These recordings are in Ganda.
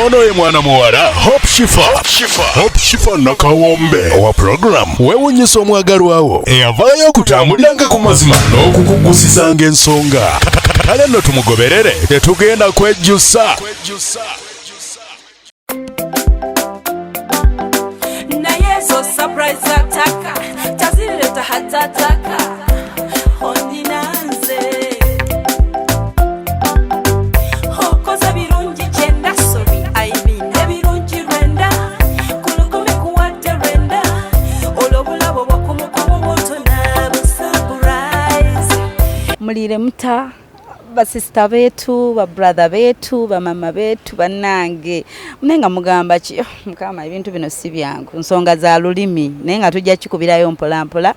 ono ye mwana muwala Hope Shifah nakawombe owa program weewuunyisa omwagalwawo eyavaayo okutambuliranga ku mazima n'okukugusisanga ensonga. Kale nno tumugoberere tetugenda kwejjusa. Naye zo surprise ataka tazileta hatataka ondinanze hokoza birungi kyenda sobi aibine birungi rwenda kulukumi kuwadde rwenda olobulabo bwakumukumu bwotona surprise mulire muta basista betu ba brother betu ba mama betu banange munenga mugamba ki mukama ebintu bino si byangu nsonga za lulimi nenga tujja kikubirayo mpola mpola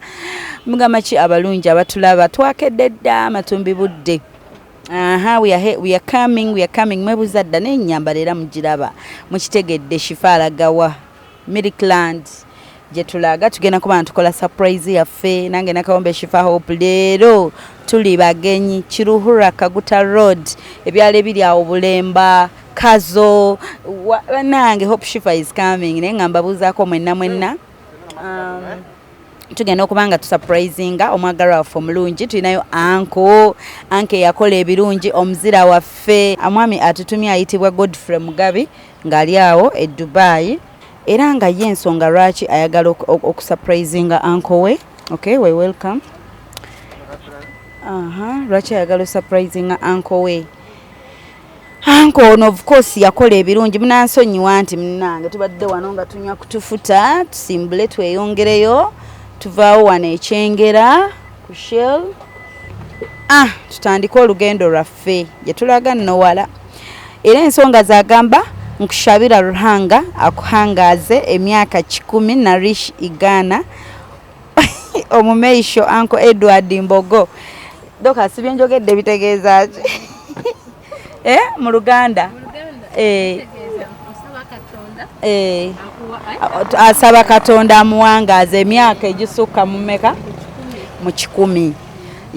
mugamba ki abalungi abatulaba twakedde dda matumbi budde. We are coming mwebuzadda n'ennyambalera mugiraba mukitegedde Shifah gawa Milkland jetulaga tugenda kuba ntukola surprise yaffe nange nakawombe Shifah Hope leero tuli bagenyi Kiruhura Kaguta Road ebyale biri awo Bulemba Kazo nange Hope Shifah is coming nengamba buzaako mwenna tugenda okubanga tusurprisinga omwagalwa waffe omulungi tulinayo anke yakola ebirungi omuzira waffe amwami atutumye ayitibwa Godfrey Mugabi ng'ali awo e Dubai era nga ye ensonga lwaki ayagala okusurprisinga uncle we. Okay, we welcome. Lwaki ayagala surprisinga uncle we. Uncle ono of course yakola ebirungi munansonyiwa nti munnange tubadde wano nga tunywa kutufuta tusimbule tweyongereyo tuvaawo wano ekyengera ku Shell tutandika olugendo lwaffe gye tulaga nno wala era ensonga zagamba nkushabira Ruhanga akuhangaze emyaka 10 na rish igana omumeisho Uncle Edward Mbogo doka sibye njogedde bitegeeza mu Luganda asaba Katonda amuwangaze emyaka egisukka mu meka mu 10.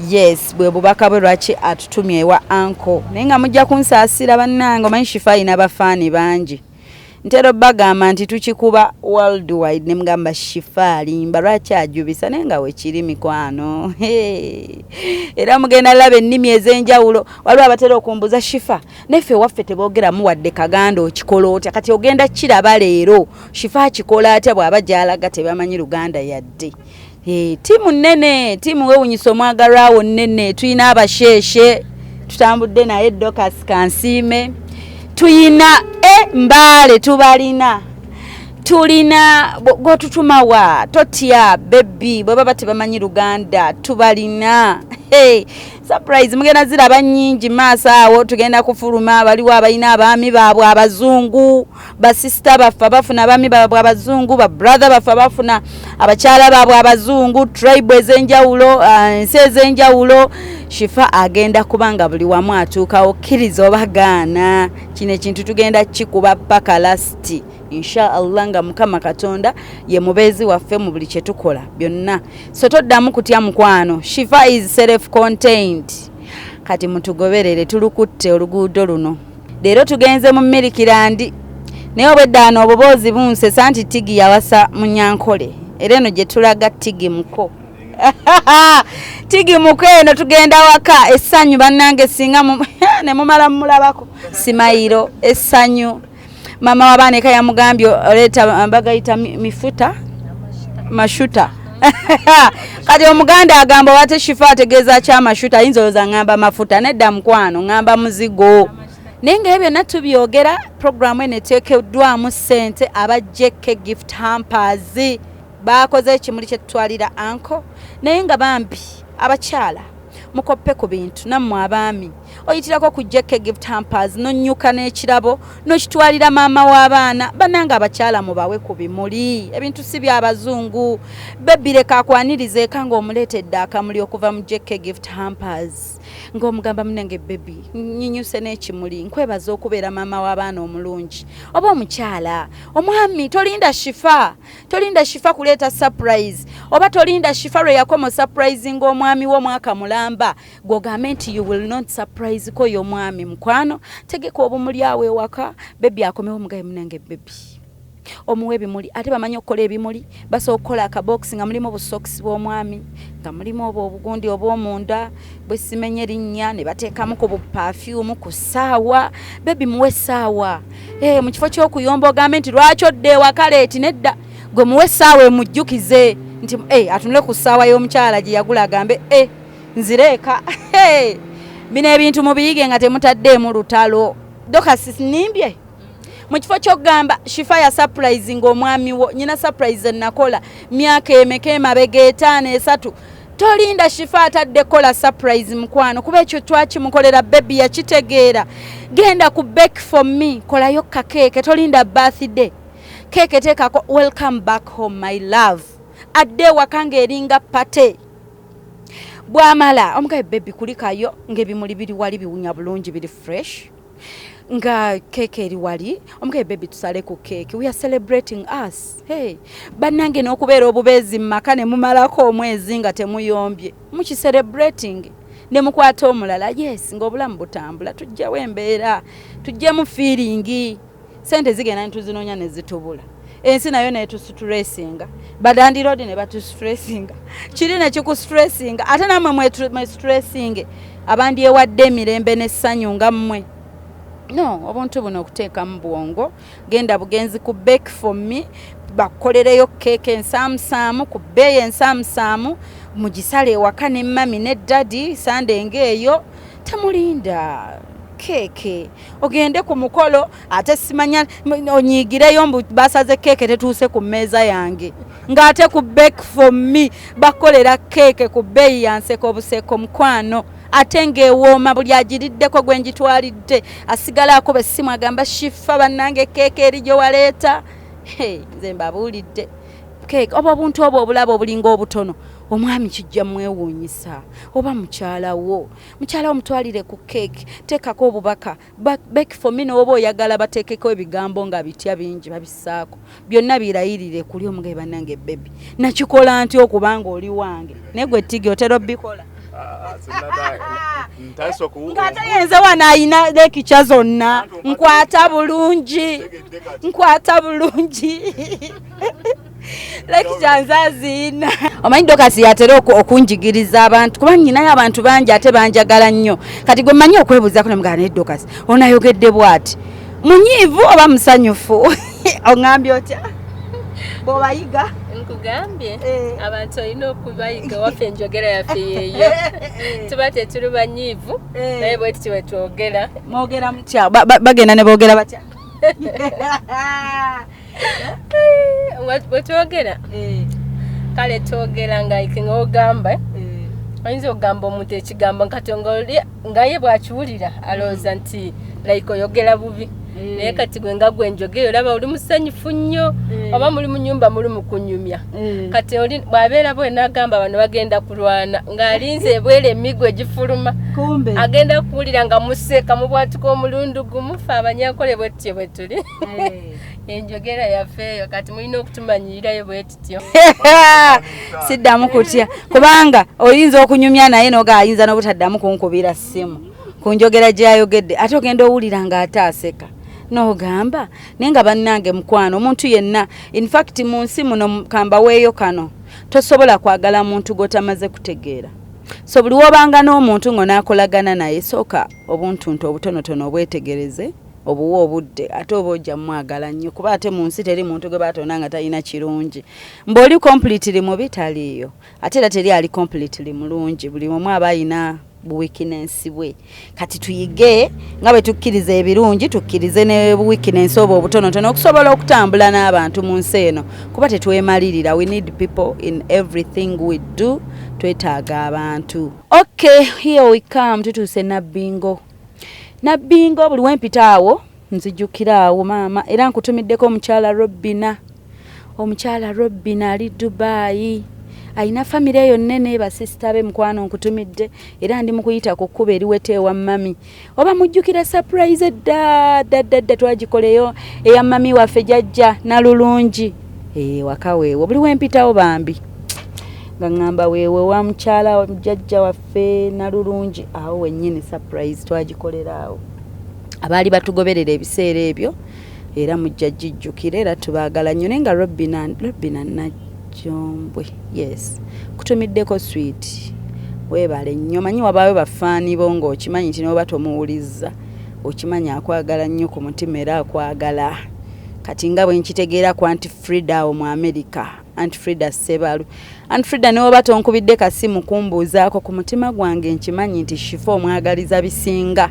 Yes, bwe bubaka bwe lwaki atutumye ewa uncle nenga mujja kunsaasira bannange omanyi Shifah ina bafaani bangi ntero bagamba nti tukikuba worldwide ne mugamba Shifah limba lwaki ajubisa nenga we kiri mikwano era mugenda labe ennimi ez'enjawulo waliwo abatera okumbuza Shifah neffe waffe teboogera muwadde kaganda okikola otya kati ogenda kiraba leero Shifah kikola atya bw'aba gy'alaga tebamanyi Luganda yadde. Timu nene timu weewuunyisa omwagalwawo nene tuyina abasheshe tutambudde naye Dokas Kansiime tuyina Mbale tubalina tulina gotutumawa totya baby bwe baba tebamanyi Luganda tubalina surprise mugenda ziraba nnyingi maaso awo tugenda kufuluma baliwo abalina abaami baabwe abazungu basista baffe bafuna abaami baabwe abazungu ba brother baffe bafuna abakyala baabwe abazungu tribe ez'enjawulo ensi ez'enjawulo Shifah agenda kubanga buli wamu atuuka okkiriza obagaana kino ekintu tugenda kikuba paka lasti inshallah nga Mukama Katonda ye mubeezi waffe mu buli kye tukola byonna so toddamu kutya mukwano Shifah is self contained kati mutugoberere tulukutte oluguudo luno leero tugenze mu Milkland naye obweddaano obuboozi bunse santi tigi yawasa munyankole era eno gye tulaga tigi muko tigi muko eno tugenda waka essanyu bannange singa ne mumala mulabako simayiro essanyu mama wabane eka yamugambye oleta mbagayita mifuta mashuta kati omuganda agamba wate Shifah ategeeza kya mashuta ayinza za ngamba mafuta nedda mukwano ngamba muzigo nenga ebyo natubyogera programu ene tekeddwamu ssente abajjeke gift hampers bakoze ekimuli kye tutwalira uncle naye nga bambi abakyala mukoppe ku bintu nammwe abaami oyitirako ku Jeke gift hampers nonyuka n'ekirabo n'okitwalira maama w'abaana bannanga abakyala mubawe ku bimuli ebintu si by'abazungu bebireka akwanirize kanga omuleetedde akamuli okuva mu Jeke gift hampers ng'omugamba munenge baby nyinyuse n'ekimuli nkwebaza okubeera maama w'abaana omulungi oba omukyala omwami tolinda Shifah kuleeta surprise oba tolinda Shifah lwe yakoma surprise ng'omwami w'omwaka mulamba gwogambe nti you will not surprise surprise ko yo mwami mukwano tegeka obumuli awe waka baby akomeho mugaye munange baby omuwe bimuli ate bamanyi okukola ebimuli basokola aka box nga mulimo obusocks bw'omwami nga mulimo obugundi obw'omunda bwe simenye linnya ne bateekamu ku perfume ku saawa baby muwe saawa mu kifo ky'okuyomba ogambe nti lwaki odde wakaleti nedda gwe muwe saawa emujjukize nti atunule ku saawa y'omukyala gye yagula agambe nzireeka bino ebintu mubiyige nga temutaddeemu lutalo dokasi nimbye mu kifo ky'okugamba Shifah ya surprising omwami wo nyina surprise nakola myaka emeka emabega 5 3 tolinda Shifah atadde kola surprise mukwano kuba ekyo twakimukolera baby yakitegeera genda ku bake for me kolayo kakeke tolinda birthday keke tekako welcome back home my love adde wakanga eringa pate bwamala omugaye baby kulikayo ng'ebimuli biri wali biwunya bulungi biri fresh nga keke eri wali omugaye baby tusale ku keke we are celebrating us bannange n'okubeera obubeezi maka ne mumalako omwezi nga temuyombye muki celebrating ne mukwata omulala yes ng'obulamu butambula tujjawo embeera tujjemu feeling sente zigenda ntuzinonya ne zitubula ensi nayo netusitressinga badandi road ne batustressinga kiri ne kikustressinga ate namwe mwe stressing abandi ewadde emirembe n'essanyu nga mmwe no obuntu buno okuteeka mu bwongo genda bugenzi ku bake for me bakolereyo keke ensamusaamu ku bbeeyi ensamusaamu mugisale ewaka ne mami ne daddy sande ng'eyo temulinda keke ogende ku mukolo ate simanya onyigireyo basaze keke tetuuse ku mmeeza yange ng'ate ku bake for me bakolera keke ku bbeeyi yanseko obuseko mukwano ate ng'ewooma buli agiriddeko gwe ngitwalidde asigala akoba essimu agamba Shifah bannange keke eri gye waleeta nze mbabuulidde keke oba obuntu obwo obulaba obulinga obutono omwami kijja mwewuunyisa oba mukyala wo mutwalire ku keke teekako obubaka bake for me n'oba oyagala bateekeko ebigambo nga bitya bingi babisaako byonna birayirire kuli omugaye bannange baby nakikola nti okubanga oli wange naye gwe tigi otera obbikola ng'ate yenze wano ayina lekikya zonna nkwata bulungi lekikya nzaziina omanyi dokasi yatera okunjigiriza abantu kuba nyinayo abantu bangi ate banjagala nnyo kati gwe mmanyi okwebuuzako nemugala naye dokasi onayogedde bw'ati munyiivu oba musanyufu oŋŋambye otya bw'obayiga nkugambye abantu olina okubayiga waffe enjogera yaffe yeeyo tuba tetuli banyiivu naye bwe tuti bwe twogera mwogera mutya bagenda ne boogera batya bwe twogera kale twogera nga ogamba oyinza okugamba omuntu ekigambo nga ye bw'akiwulira alowooza nti like oyogera bubi naye kati gwe nga gwe njogera olaba oli musanyufu nnyo oba muli mu nnyumba muli mu kunyumya kati bw'abeera bwena agamba bano bagenda kulwana ng'alinze ebwera emigwa egifuluma agenda kuwulira nga museka mubwatuka omulundu gumu fe abanyankole bwe tutyo bwe tuli enjogera yaffe eyo kati mulina okutumanyirirayo bwe tutyo siddamu kutya kubanga oyinza okunyumya naye noga ayinza n'obutaddamu kunkubira ssimu ku njogera gy'ayogedde ate ogenda owulira ng'ate aseka n'ogamba naye nga bannange mukwano omuntu yenna in fact mu nsi muno kamba weeyo kano tosobola kwagala muntu gw'otamaze kutegeera so buli w'obanga n'omuntu ng'onaakolagana naye sooka obuntuntu obutonotono obwetegereze obuwa obudde ate oba ojja mwagala nnyo kuba ate mu nsi teri muntu gwe batonda nga talina kirungi mb'oli completely mubi taliiyo ate era teri ali completely mulungi buli omu aba ayina buwikinensi bwe kati tuyige nga bwe tukkiriza ebirungi tukkirize ne buwikinensi obwo obutonotono okusobola okutambula n'abantu mu nsi eno kuba tetwemalirira we need people in everything we do twetaaga abantu okay here we come tutuuse nabbingo buli wempita awo nzijjukira awo maama era nkutumiddeko omukyala Robina ali Dubai ayina family eyo nnene basista be mukwano nkutumidde era ndi mukuyita ku kkuba eriwete ewa mami oba mujjukira surprise dda twagikoleyo eya mami waffe jajja nalulungi wakaweewo buli wempitawo bambi ngamba wewe wa mchala mjajja waffe nalulungi awo wennyini surprise twagikolera awo abaali batugoberera ebiseera ebyo era mujja jijjukira era tubaagala nnyo naye nga Robina Najjombwe yes kutumiddeko sweet weebale nnyo manyi wabaawe bafaani bo ng'okimanyi nti noba tomuwulizza okimanyi akwagala nnyo ku mutima era akwagala kati nga bwe nkitegeera ku Aunt Frida awo mu America Aunt Frida Sebalu Aunt Frida newoba tonkubidde kasimu kumbuuzaako ku mutima gwange nkimanyi nti Shifah omwagaliza bisinga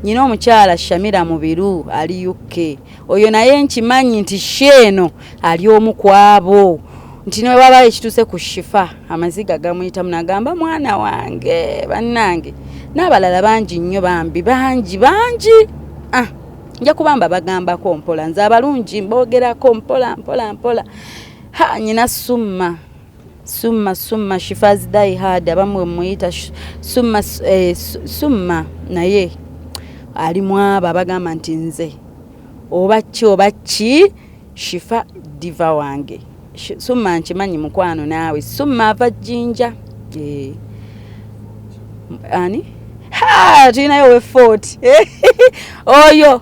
nyina omukyala Shamira Mubiru ali UK oyo naye nkimanyi nti sheeno ali omu kwabo nti ne baba ekituse ku Shifah amaziga gamuyita munagamba mwana wange bannange n'abalala bangi nnyo bangi nja kubamba bagambako mpola nze abalungi mbogerako mpola ha nyina Summa Shifah's die hard abamwe muyita Summa naye ali mwaba bagamba nti nze oba ki Shifah diva wange Summa nkimanyi mukwano naawe Summa ava Jinja ani tulinayo we fort oyo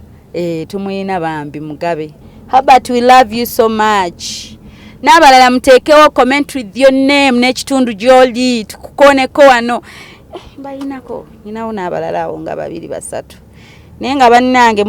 tumuyina bambi Mugabe Herbert we love you so much n'abalala muteekewo comment with your name n'ekitundu gy'oli tukukoneko wano bayinako nyinawo n'abalala awo nga 2 3 naye nga bannange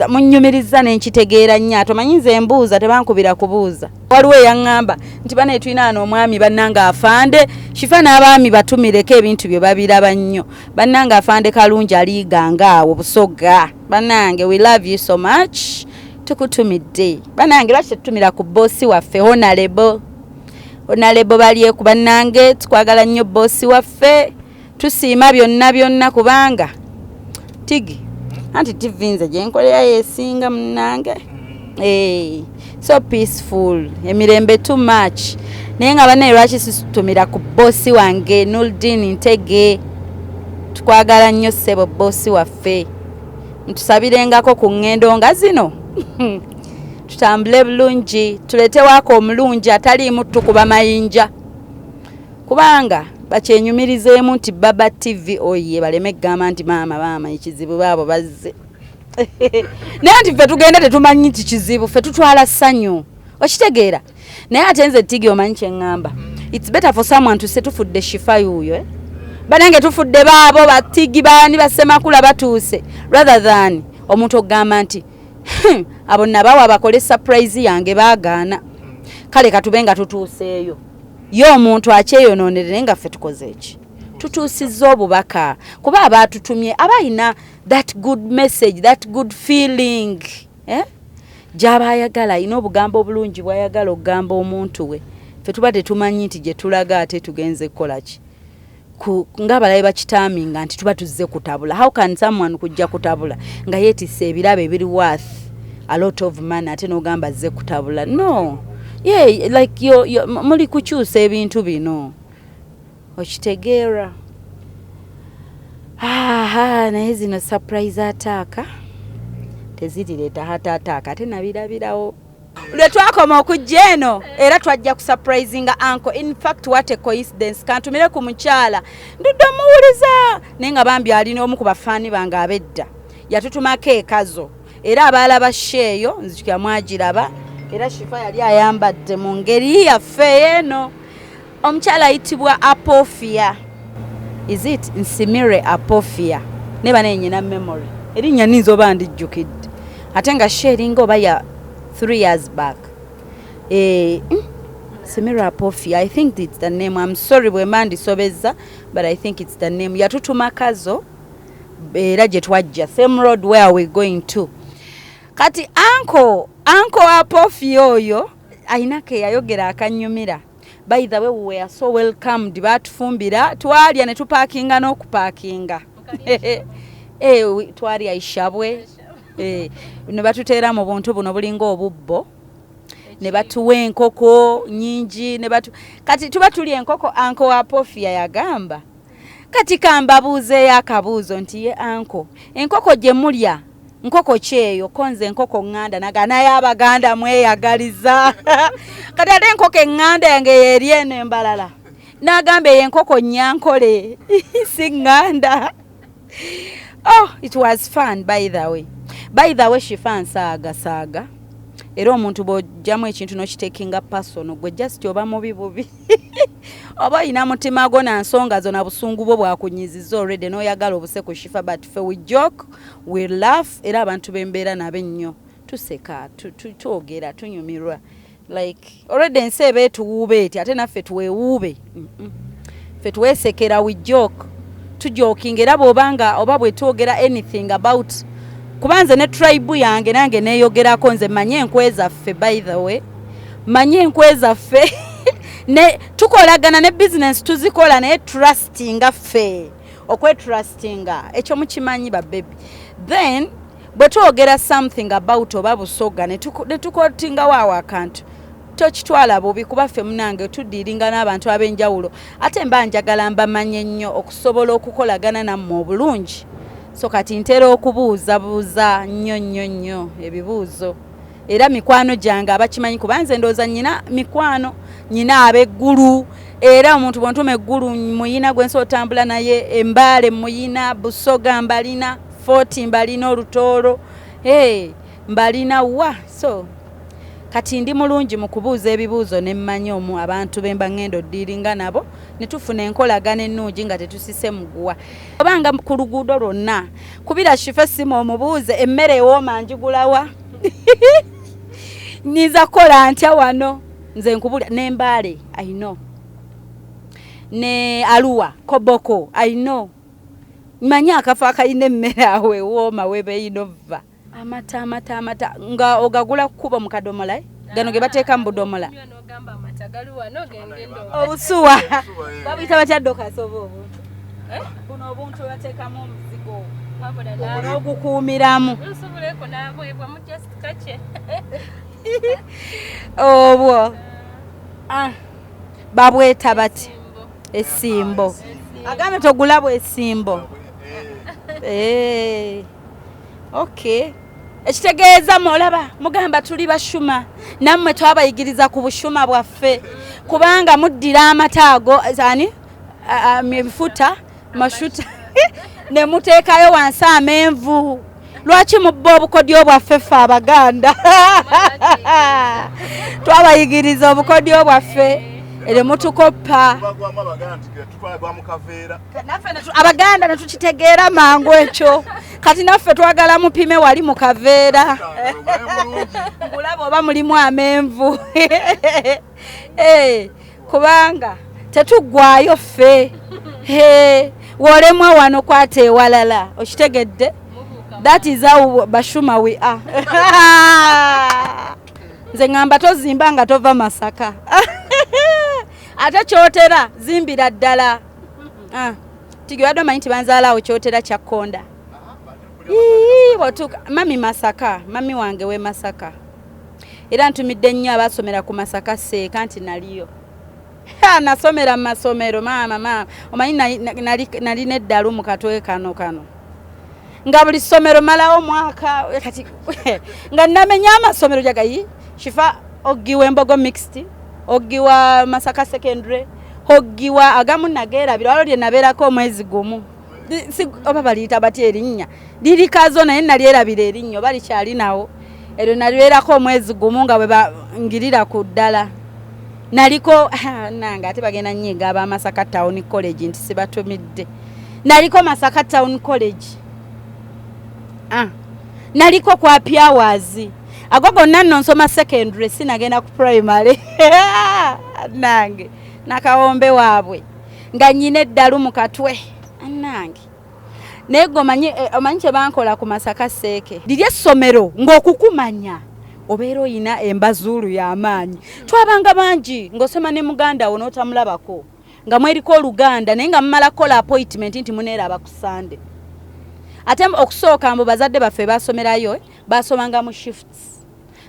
munnyumiriza n'enkitegeera nnyo atomanyi nze embuuza tebankubira kubuuza waliwo eyaŋŋamba nti bane tulina ano omwami bannange afande Shifah n'abaami batumireko ebintu bye babiraba nnyo bannange afande kalungi aliiganga awo busoga bannange we love you so much tukutumidde bannange lwaki tetutumira ku bossi waffe honorable balyeku bannange tukwagala nnyo bossi waffe tusiima byonna kubanga tigi anti TV nze gyenkolera yesinga munnange so peaceful emirembe too much naye nga banne lwaki situmira ku bossi wange Nuldin Ntege tukwagala nnyo ssebo bossi waffe ntusabirengako ku ngendo nga zino tutambule bulungi tuletewaako omulungi ataliimu tukuba mayinja kubanga bakyenyumirizeemu nti Baba TV oye baleme gamba nti maama ekizibu baabo bazze naye nti ffe tugenda tetumanyi nti kizibu ffe tutwala ssanyu okitegeera naye ate nze Tigi omanyi kyeŋŋamba it's better for someone to say tufudde Shifah yuyo banange tufudde baabo batigi baani basemakula batuuse rather than omuntu ogamba nti abo nabawa bakole surprise yange baagaana kale katubenga tutuuseeyo yo omuntu akyeyonoonere nga ffe tukoze eki tutuusizza obubaka kuba abaatutumye abayina that good message that good feeling gy'aba ayagala ayina obugambo obulungi bw'ayagala okugamba omuntu we ffe tuba tetumanyi nti gye tulaga ate tugenze kukola ki ng'abalabe bakitaaminga nti tuba tuzze kutabula how can someone kujja kutabula nga yeetisse ebirabo ebiri worth a lot of money ate n'ogamba azze kutabula no like muli kukyusa ebintu bino okitegeera naye zino surprise ataaka tezirireeta hata ataaka ate nabirabirawo lwe twakoma okujja eno era twajja kusurprisinga uncle in fact what a coincidence kantumire ku mukyala ndudde omuwuliza naye nga bambi alina omu ku bafaani bange abedda yatutumako ekazo era abaala basheeyo nzikya mwagiraba era Shifah yali ayambadde mu ngeri yaffe eno omukyala ayitibwa Apofia is it Nsimire Apofia ne bane nyina memory erinnya ninzo bandijjukidde ate nga sharinga oba ya 3 years back Nsimire Apofia I think it's the name I'm sorry bwe mandisobezza but I think it's the name yatutuma kazo era gye twajja same road where we going to kati uncle Apofia oyo ainake yayogera akanyumira by the way we are so welcomed batufumbira twalya ne tuparkinga n'okuparkinga twali aishabwe ne batuteera mu buntu buno bulinga obubbo ne batuwa enkoko nyingi kati tuba tuli enkoko uncle Apofia yagamba kati kambabuuzeeyo akabuuzo nti ye uncle enkoko gye mulya nkoko kyeyo konze enkoko nganda naganayo abaganda mweyagaliza kati ate enkoko enganda yange yeri eno embalala n'agamba enkoko nyankole singanda. Oh, it was fun by the way. By the way, Shifah saaga era omuntu bw'ojjamu ekintu n'okitekinga personal gwe just oba mubi bubi oba oyina mutima gwo na nsonga zo na busungu bwo bwakunyiziza already n'oyagala obuse ku Shifah, but fe we joke, we laugh, era abantu b'embeera nabo ennyo tuseka twogera tunyumirwa like already ensi eba etuwuube eti ate naffe tuweewuube ffe tuweesekera we joke tujoking era bw'obanga oba bwe twogera anything about kubanze ne tribe yange nange neyogerako nze manye enkwe zaffe by the way manye enkwe zaffe ne tukolagana ne business tuzikola naye trustinga ffe okwetrustinga ekyo mukimanyi ba baby then bwe twogera something about oba busoga ne tukotinga waawo akantu tokitwala bubi kuba ffe munange tudiringa n'abantu ab'enjawulo ate mba njagala mbamanye nnyo okusobola okukolagana nammwe obulungi. So kati ntera okubuuza nnyo ebibuuzo era mikwano gyange abakimanyi kubanze ndooza nyina mikwano nyina ab'eggulu era omuntu bw'ontuma eggulu muyina gwensi otambula naye embaale muyina busoga mbalina Fort mbalina Olutooro mbalina wa so kati ndi mulungi mu kubuuza ebibuuzo ne mmanyi omu abantu bemba ngendo ddiringa nabo ne tufuna enkolagana ennungi nga tetusise muguwa obanga ku luguudo lwonna kubira Shifah simu omubuuze emmere ewooma njigulawa niza kola ntya wano nze nkubulya n'embaale I know ne Aluwa Koboko I know manya akafa akayina emmere awe ewooma webeeyinova amata nga ogagula kuba mu kadomola gano ge bateeka mu budomola obusuwa babuyita batya dokasoba obuntu buno obuntu bateekamu omuzigo n'ogukuumiramu obwo babweta bati essimbo agambe togulabwa essimbo okay ekitegeeza molaba mugamba tuli bashuma nammwe twabayigiriza ku bushuma bwaffe kubanga muddira amataago ani ebifuta mashuta ne muteekayo wansi amenvu lwaki mubba obukodyo bwaffe ffe Abaganda twabayigiriza obukodyo bwaffe ere mutukoppa Abaganda ne tukitegeera mangu ekyo kati naffe twagala mupime wali mu kaveera ngulaba oba mulimu amenvu kubanga tetuggwayo ffe wolemwa wano kwata ewalala okitegedde that is how bashuma we are nze ngamba tozimba nga tova Masaka ate kyotera zimbira ddala tigibadde omanyi nti banzaalaawo kyotera kyakkonda watuka mami Masaka mami wange we Masaka era ntumidde nnyo abasomera ku Masaka seeka nti naliyo nasomera mu masomero mama omanyi nali neddalu mu katwe kano nga buli somero malawo mwaka kati nga namenya amasomero jagayi Shifah ogiwa Embogo mixed ogiwa Masaka secondary ogiwa agamu nageerabira walo lye nabeerako omwezi gumu oba baliyita batya erinnya lirikazo naye nalyerabira erinnyo balikyali nawo eryo nalibeerako omwezi gumu nga bwe bangirira ku ddala naliko nange ate bagenda nnyiga aba Masaka Town College nti sibatumidde naliko Masaka Town College naliko kwa Pyawazi ago gonna nno nsoma secondary sinagenda ku primary nange nakawombe waabwe nga nnyina eddalu mu katwe nange naye omanyi kye bankola ku Masaka Seeke liri essomero ng'okukumanya obeera oyina embazuulu y'amaanyi twabanga bangi ng'osoma ne muganda wo n'otamulabako nga mweriko Oluganda naye nga mumala kola appointment nti muneeraba ku Sunday ate okusooka mbu bazadde baffe basomerayo basomanga mu shifts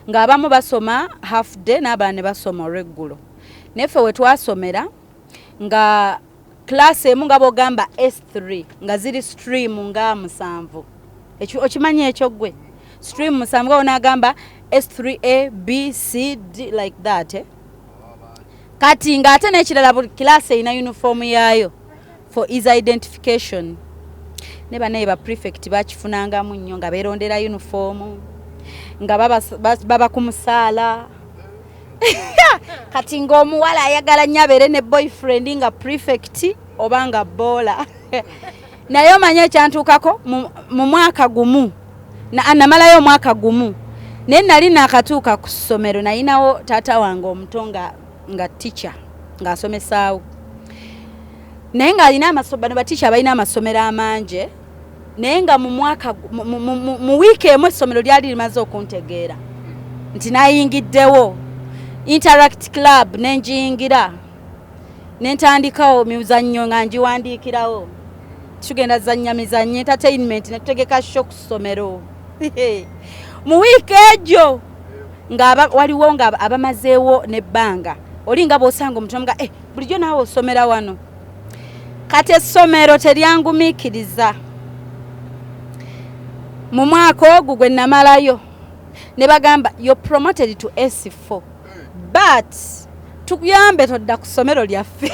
ng'abamu basoma half day n'abalala ne basoma olweggulo neffe we twasomera nga class emu nga bogamba S3 nga ziri stream nga 7 okimanyi ekyo gwe stream 7 nga onagamba S3A B C D like that kati ng'ate n'ekirala buli kilaasi erina uniform yaayo for easy identification. Ne banaye ba prefect bakifunangamu nnyo nga beerondera uniform nga baba ku musaala. Kati ng'omuwala ayagala nnyo abeere ne boyfriend nga prefect oba nga boola. Naye omanye ekyantuukako mu mwaka gumu namalayo omwaka gumu naye nali naakatuuka ku ssomero nayinawo taata wange omuto nga teacher ng'asomesaawo naye ng'alina bano baticha balina amasomero amangi naye nga mu wiiki emu essomero lyali limaze okuntegeera nti nayingiddewo interact club nenjiyingira nentandikawo muzannyo nga njiwandiikirawo tugenda zanya mizannyo entertainment netutegeka show ku ssomero. Mu wiiki egyo nga waliwo nga abamazeewo nebbanga oli nga bw'osanga omutono nga bulijjo naawe osomera wano. Kati essomero teryangumiikiriza. Mu mwaka ogwo gwe namalayo ne bagamba you're promoted to S4 but tukuyambe todda ku ssomero lyaffe.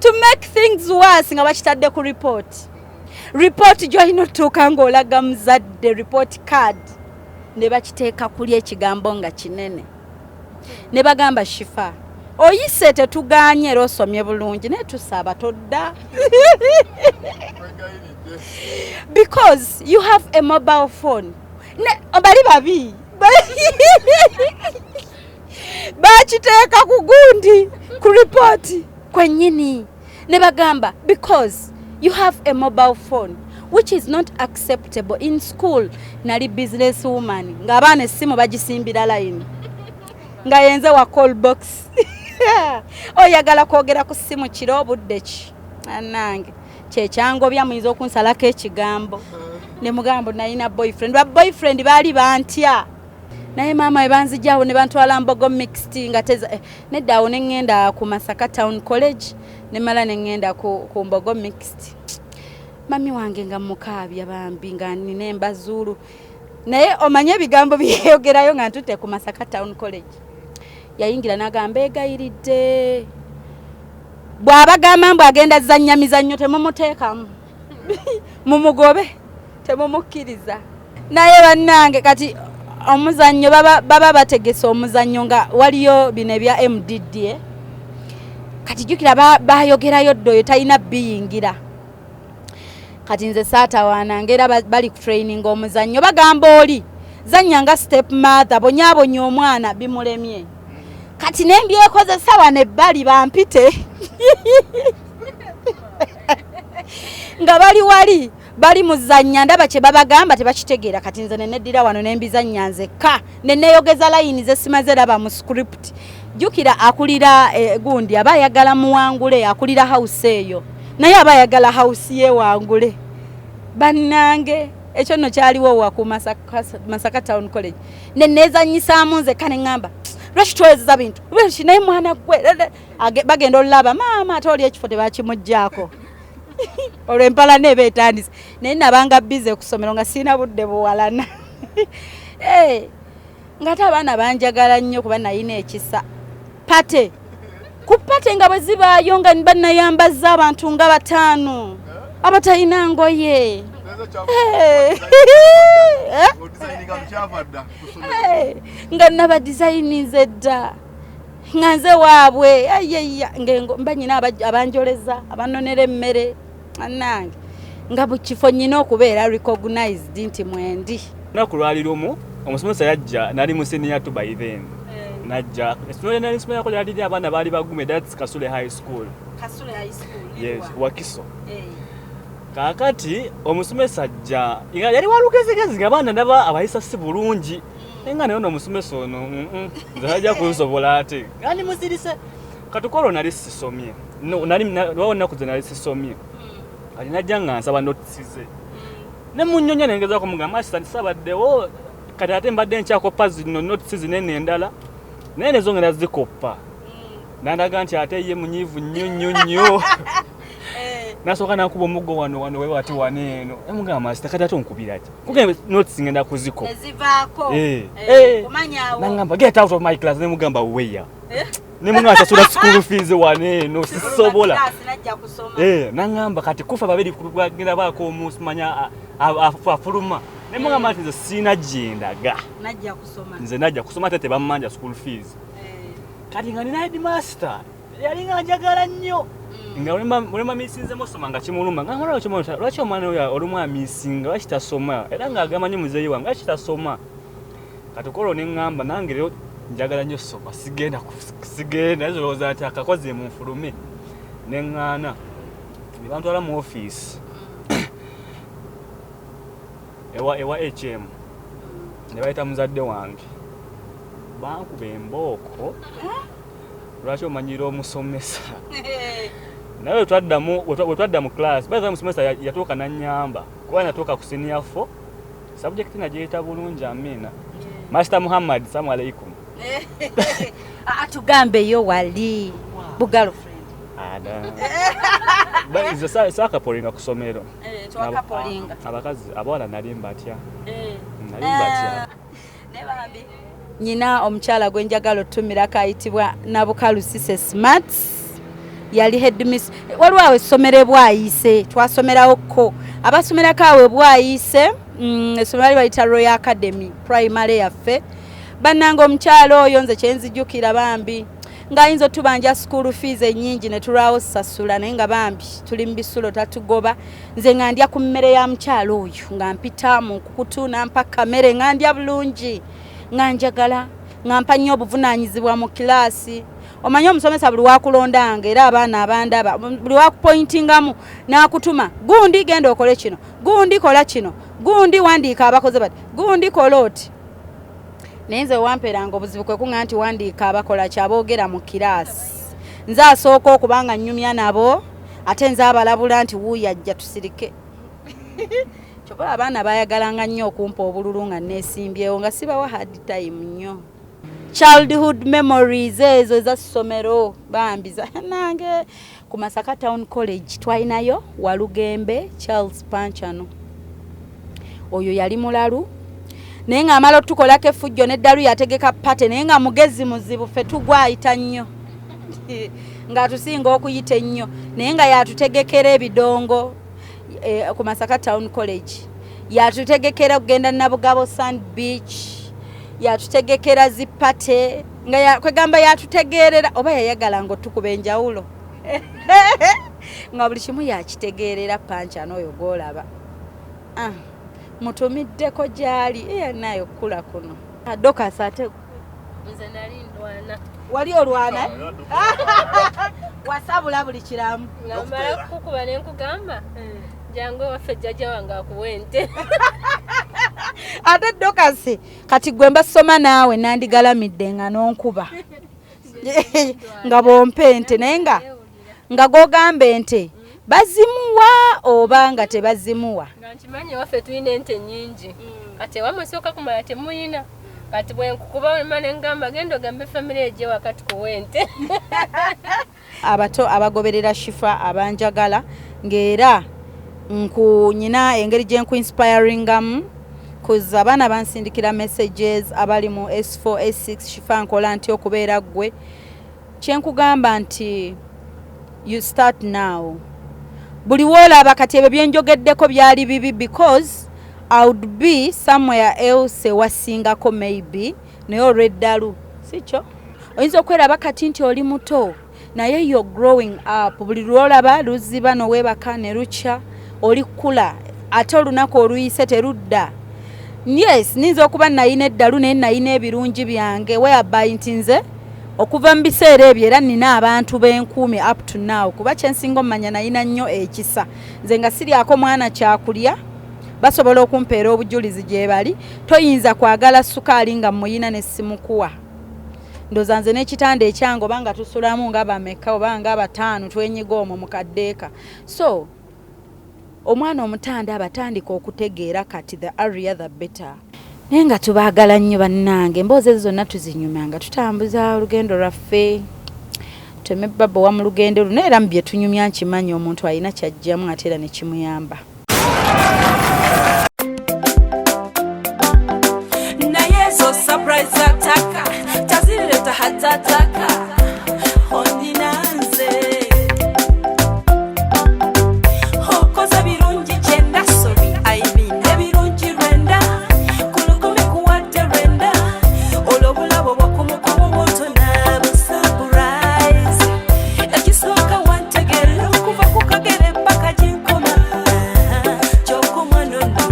To make things worse nga bakitadde ku report gy'olina otuuka ng'olaga muzadde report card ne bakiteeka kuli ekigambo nga kinene ne bagamba Shifah oyise tetuganye era osomye bulungi naye tusaba todda. Because you have a mobile phone. Bali babi bakiteeka ku gundi ku report kwennyini ne bagamba because you have a mobile phone which is not acceptable in school. Nali business woman ng'abaana essimu bagisimbira line nga yenze wa call box. Oyagala kwogera ku ssimu kiro obudde ki anange kyekyangobya muyinza okunsalako ekigambo ne mugambo nalina boyfriend baali bantya naye maama we banzijawo ne bantwala Mbogo mixed nga neddawo ne ngenda ku Masaka Town College ne mala ne ngenda ku Mbogo mixed. Mami wange nga mukaabya bambi nga nina embazulu naye omanye ebigambo byeyogerayo nga ntutte ku Masaka Town College. Yayingira n'agamba egayiridde bw'abagamba mbu agenda zanya mizannyo temumuteekamu mumugobe temumukkiriza. Naye bannange kati omuzannyo baba bategese omuzannyo nga waliyo bino ebya MDD kati jjukira bayogerayo ddoyo talina biyingira. Kati nze saatawaana ngera bali ku training omuzannyo bagamba oli zanya nga step mother bonyaabonya omwana bimulemye. Kati nembyekozesa wano ebbali bampite nga bali wali bali muzanya ndaba kye babagamba tebakitegeera. Kati nze neddira wano nembizanya nzekka neneyogeza layini zesimaze raba mu script. Jukira akulira gundi aba ayagala muwangule akulira house eyo naye aba ayagala house ye wangule. Bannange ekyo nno kyaliwo wa ku Masaka Town College nenezanyisaamu nzekka ne ngamba lwaki twezeza bintu lwaki naye mwana gwe bagenda olaba maama ate oli ekifo tebakimugjaako olw'empala neeba etandise naye nabanga bize ku ssomero nga sirina budde buwalana. Ng'ate abaana banjagala nnyo kuba nayina ekisa pate ku pate nga bwe zibaayo nga bannayambaza abantu nga 5 abatalina ngoye. Nga naba designize dda nga nze waabwe mba nyina abanjoleza abanonera emmere annange nga buli kifo nyina okubeera recognized nti mwendi. Naku lwalirumu omusomesa yajja nali mu senior to by then najja essomero nali nsomera ko lyali abaana baali bagume that's Kasule High School. Kasule High School yes Wakiso. Kakati omusomesa ajja yali walugezegezi nga baana naba abayisa si bulungi nga naye omusomesa ono nze ajja kunsobola ate ani muzirise katukolo nali sisomye nali kuze nali sisomye ali najja nga nsaba notisize ne munnyonya nengeza ko mugamba sabaddewo kati ate mbadde nkyakopa zino notisize nene endala nene zongera zikopa nandaga nti ate ye munyivu nnyo nasoka nakuba omuggo wano we wati waneeno emugamba master kati ate onkubira ati kugembe notes ngenda kuziko ezivaako kumanyaawo nangamba get out of my class nemugamba weya nemungasa sura school fees waneeno sisobola nangamba kati kufa babiri kugenda bako omusumanya afuluma nemugamba ati nze sina jendaga nze najja kusoma ate tebamanja school fees kati nga nina headmaster yali nga njagala nnyo nga olema misinze musoma nga kimuluma nga ngalo kimuluma lwaki omwana oyo olumwa misinga lwaki tasoma era nga agamba nnyo muzeeyi wange lwaki tasoma kati okolo ne ngamba nange rero njagala nnyo soma sigenda ezolowooza nti akakoze mu nfulume ne ŋŋaana ne bantwala mu office ewa HM ne bayita muzadde wange bankuba embooko lwaki omanyira omusomesa naye wetwadda mu class baza omusomesa yatuuka nanyamba kuba natuuka ku senior 4 subject nagyeyita bulungi amina Master Muhammad salamu alaikum atugambeyo wali bugirlfriend sakapolinga ku somero abakazi abawala nali mbatya nyina omukyala gwe njagala otumira kayitibwa Nabukalusise Smart yali headmiss waliwo awe essomero bwayise twasomerawo ko abasomerako awe bwayise essomero bayita Royal Academy primary yaffe bannanga omukyala oyo nze kyenzijjukira bambi ng'ayinza otubanja school fees ennyingi ne tulwawo sasula naye nga bambi tuli mu bisulo tatugoba nze nga ndya ku mmere ya mukyala oyo nga mpita mu nkukutu nampa kamere nga ndya bulungi nga njagala nga mpa nnyo obuvunaanyizibwa mu kilaasi omanyi omusomesa buli wakulondanga era abaana abandaba buli wakupointingamu n'akutuma gundi genda okole kino gundi kola kino gundi wandiika abakoze bati gundi kola oti naye nze wamperanga obuzibu kwe kuŋŋa nti wandiika abakola kyaboogera mu kiraasi nze asooka okubanga nnyumya nabo ate nze abalabula nti wuuyajja tusirike kyokka abaana bayagalanga nnyo okumpa obululu nga neesimbyewo nga sibawa hard time nnyo childhood memories ezo ezasomero bambiza nange ku Masaka Town College twalinayo Walugembe Charles Panchano oyo yali mulalu naye nga amala otukolako effujjo n'eddalu yategeka pate naye nga mugezi muzibu ffe tugwayita nnyo nga tusinga okuyita ennyo naye nga yatutegekera ebidongo ku Masaka Town College yatutegekera okugenda Nabugabo Sand Beach yatutegekera zipate nga kwegamba yatutegerera oba yayagala ngo tukuba enjawulo nga buli kimu yakitegerera Panchano oyo golaba mutumiddeko gyali nayo kula kuno Dokas ate nze nali ndwana wali olwana wasabula buli kiramu ngamala kukuba ne nkugamba jangu waffe jjajja wange akuwente ate Dokas kati gwe mbasoma naawe nandigalamidde nga n'onkuba nga bompe ente naye nga gogamba ente bazimuwa oba nga tebazimuwa nga nkimanyi waffe tulina ente nnyingi kati wamusooka kumala temuyina kati bwe nkukuba mane ngamba genda ogambe famire ejje wakati kuwente abato abagoberera Shifah abanjagala ng'era nyina engeri gye nkuinspiringamu kuza abaana bansindikira messages abali mu S4 S6 Shifah nkola nti okubeera ggwe kyenkugamba nti you start now buli woolaba kati ebyo byenjogeddeko byali bibi because I would be somewhere else wasingako maybe naye olw'eddalu sikyo oyinza okweraba kati nti oli muto naye you're growing up buli lwolaba luziba noweebaka ne lukya oli kula ate olunaku oluyise terudda yes ninza okuba nayina eddalu naye nayina ebirungi byange whereby nti nze okuva mu biseera ebyo era nina abantu b'enkuumi up to now kuba kyensinga omumanya nayina nnyo ekisa nze nga siryako mwana kyakulya basobola okumpeera obujulizi gye bali toyinza kwagala sukaali nga muyina ne simukuwa ndoza nze n'ekitanda ekyange oba nga tusulamu nga bameka oba nga bataano twenyiga omwo mu kaddeeka so omwana omutanda abatandika okutegeera kati the earlier the better naye nga tubaagala nnyo bannange emboozi ezo zonna tuzinyuma nga tutambuza olugendo lwaffe tuteme baba wa mu lugendo luno era mu bye tunyumya nkimanyi omuntu alina kyajjamu ate era ne kimuyamba. naye zo surprise ataka tazileta hatataka ondinanze okoza birungi kyenda sobi aibine birungi rwenda kulukumi kuwadde rwenda olwobulabo bwakumukomo bwotona busurprise ekisooka wantegera okuva ku kagere mpaka ginkoma kyokumwanono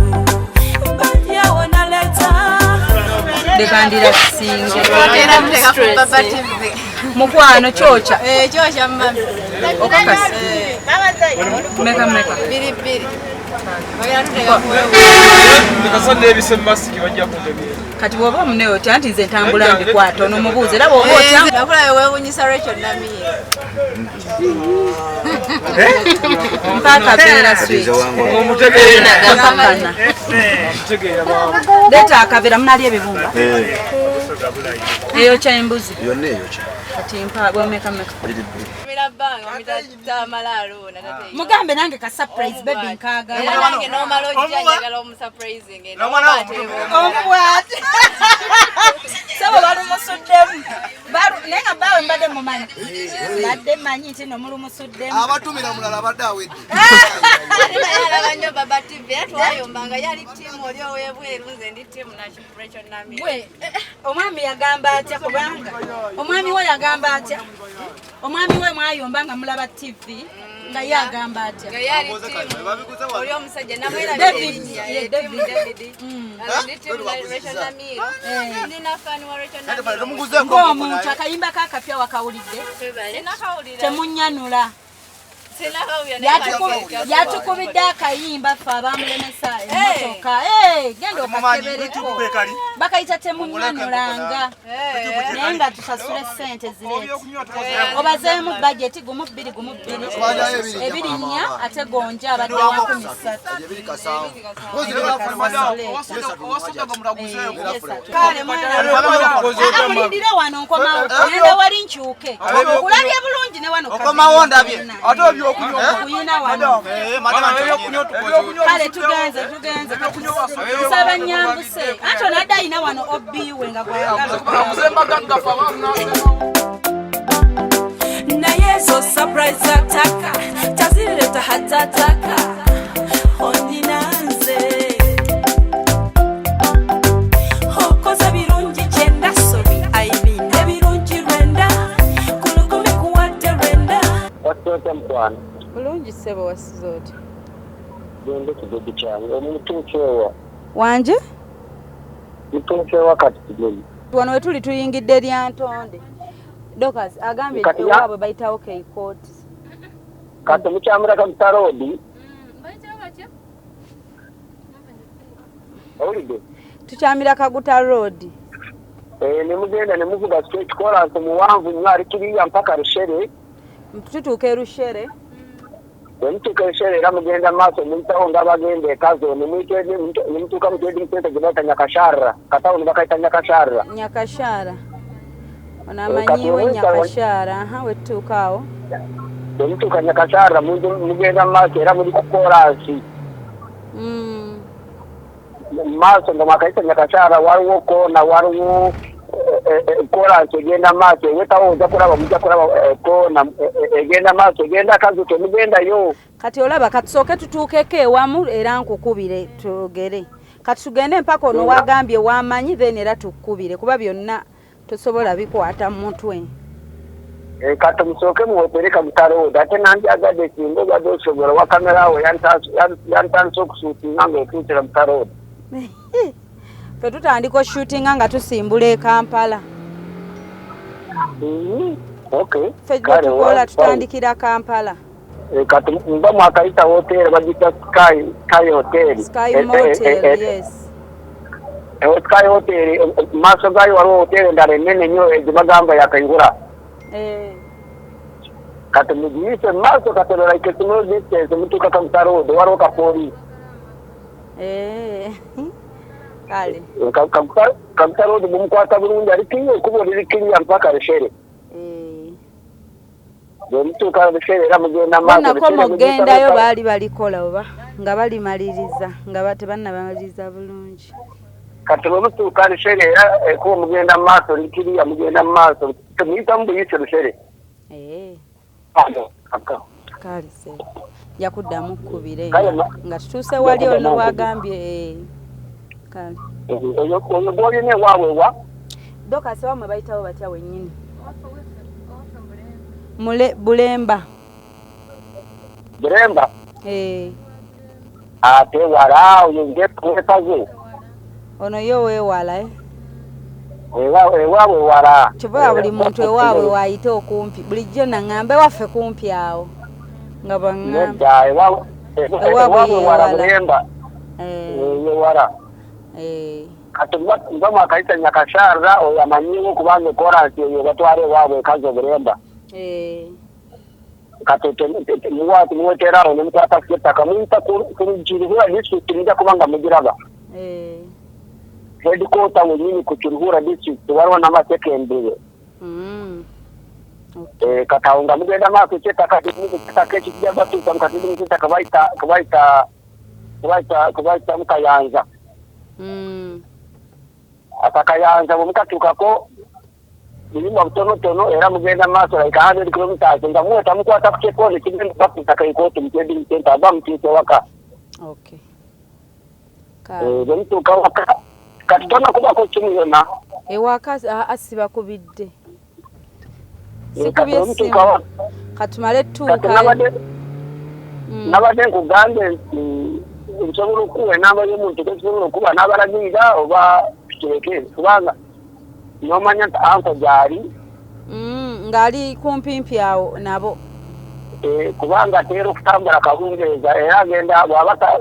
mbadyawo naleta Dekandira singe Era muteka ku Baba TV. mukwano kyocha Kyokya mami. okakasi meka Biri. Bagenda tuteka ku Ndikasonde ebise masiki bajja kundebera. kati bw'oba omuneyo otya nti nze ntambula ndikwata onomubuuza era bw'oba otya nakulabe weewuunyisa Rachel Namiye. mpaka beera sweet Omutegeera. Mpakana. Mutegeera bawo. Leeta akavera munalya ebibumba eyokya embuzi yonna eyokya kati mpa bwomeka Mira bbanga omita malaalo na tate. mugambe nange ka surprise baby nkaaga Era nange n'omala ojja njagala omusurprising. omubwati sabo balumusuddemu naye nga baawe mbadde mumanyi mbadde manyi nti nomulumusuddemu abatumira mulala badde awedde Alaba nnyo Baba TV era twayombanga yali ttiimu oli ow'ebweru nze ndi ttiimu Rachel Namiye. bwe omwami yagamba atya kubanga omwami we yagamba atya omwami we mwayomba nga mulaba TV nga ye agamba atya Nga yali ttiimu oli omusajja namwera David David ndi ttiimu Rachel Namiye. Ndina faani wa Rachel Namiye. tumuguzeeko ng'omuntu akayimba kakapya wakawulidde Sinakawulira. temunnyanula yatukubidde akayimba ffe abamulemesa emmotoka genda okakebereko bakayita temunnyanulanga naye nga tusasule sente zireeti obazeemu bajeti gumu 2 gumu 2 ebirinnya ate gonja abadde wa 13 kale mulindire wano nkomawo genda wali nkyuke okulabye bulungi ne wano okomawo ndabye ate kuyina wano kale tugenze tusaba nyambuse anti onadde ayina wano obiwe nga gwayagala naye zo surprise ataka tazileta hatataka ondinanze okoza birungi kyenda sobi aibine birungi rwenda kulukumi kuwadde rwenda Watoto mkwana, bulungi ssebo wasiza oti gende kidogo kyange omutuukeewa wanje mutuukeewa kati kigeni wano we tuli tuyingidde lya ntonde Dokas agambye Kati ya- ewaabwe bayitawo keikooti kati mukyamulaka mutaroodi owulidde tukyamira kaguta road nemugenda nemuvuga straight chorus muwanvu nnyo ali kiriya mpaka rushere tutuuka erushere bwemutuuka rushere era mugenda maaso muyitawo ng'abagenda ekazo nemutuuka mu trading center gye bayita nyakasharra katawo ne bakayita nyakasharra nyakashaara ono amanyiiwe nyakashaara we tutuuka awo bwemutuuka nyakasharra mugenda maaso era muli ku korasi maaso nga mwakayita nyakasharra waliwo koona waliwo korasi egenda maaso ewetawo ojja kulaba mujja kulaba koona egenda maaso egenda kazi temugendayo kati olaba katusooke tutuukeko ewamu era nkukubire tugere kati tugende mpaka ono wagambye wamanyi then era tukubire kuba byonna tosobola bikwata mu mutwe kati musooke muwetereka mutaroodi ate nandyagadde singa obadde osobola wa kamera awo yantandise okusuutinga ng'otuukira mutaroodi fe tutandika oshootinga nga tusimbula e Kampala fe gye tukola tutandikira Kampala kati mba mwakayita hoteri bagita sky hotel Sky Motel yes sky hotel maaso gaayo waliwo hoteri endala ennene nnyo gye bagamba yakaigura kati mugiyise maaso kati like small distance mutuuka kamutaroodi waliwo kapoliisi kale kamutaroodi bumukwata bulungi ali kiriya ekubo liri kiriya mpaka rushere Bwemutuuka biseera mugenda maaso. Bonnako mugendayo baali balikola oba nga balimaliriza nga tebannamaliriza bulungi. Kati bwemutuuka biseera kuba mugenda maaso likiriya mugenda maaso temuyitamu buyise lusere. Kale se yakuddamu kkubire nga tutuuse wali ono wagambye kale. Oyo gwolina ewaabwe wa? Dokasi wamwe bayitawo batya wennyini? Bulemba. Bulemba? Ate wala oyo ngekaze. Ono yo weewala ewaabwe wala. Kyova buli muntu ewaabwe waayite okumpi. Bulijjo naŋŋambe waffe kumpi awo. Nga baŋŋambe. Ewaabwe wala Bulemba. Wala. Kati mba mwakayita Nyakasharra oyo amanyiwo kubanga koransi eyo batwala ewaabwe ekazi Bulemba. Kati muweterawo nemukwata ettaka muyita Kiruhura district nija kubanga mugiraba. Headquarter wenyini ku Kiruhura district waliwo n'amasekendere. Kati awo nga mugenda maaso eky'ettaka ekijja batuuka mukati muky'ettaka kubayita Mukayanza. Akakayanza bwemukatuukako bulimba butonotono era mugenda maaso like 100 kilometers nga muweta mukwata ku kyekoni kigenda baku ttaka ikooti mu trading center aba mutuuse waka. Bwemutuuka waka kati tonakubako kimu yonna. Ewaka asibakubidde. Sikubye essimu. Katumale tuuka. Nabadde nkugambe nti nsobola okuwa enamba y'omuntu tesobola okuba n'abalagirira oba kireke kubanga n'omanya nti anko gyali ng'ali kumpimpi awo nabo kubanga ateera okutambula kabungeeza era agenda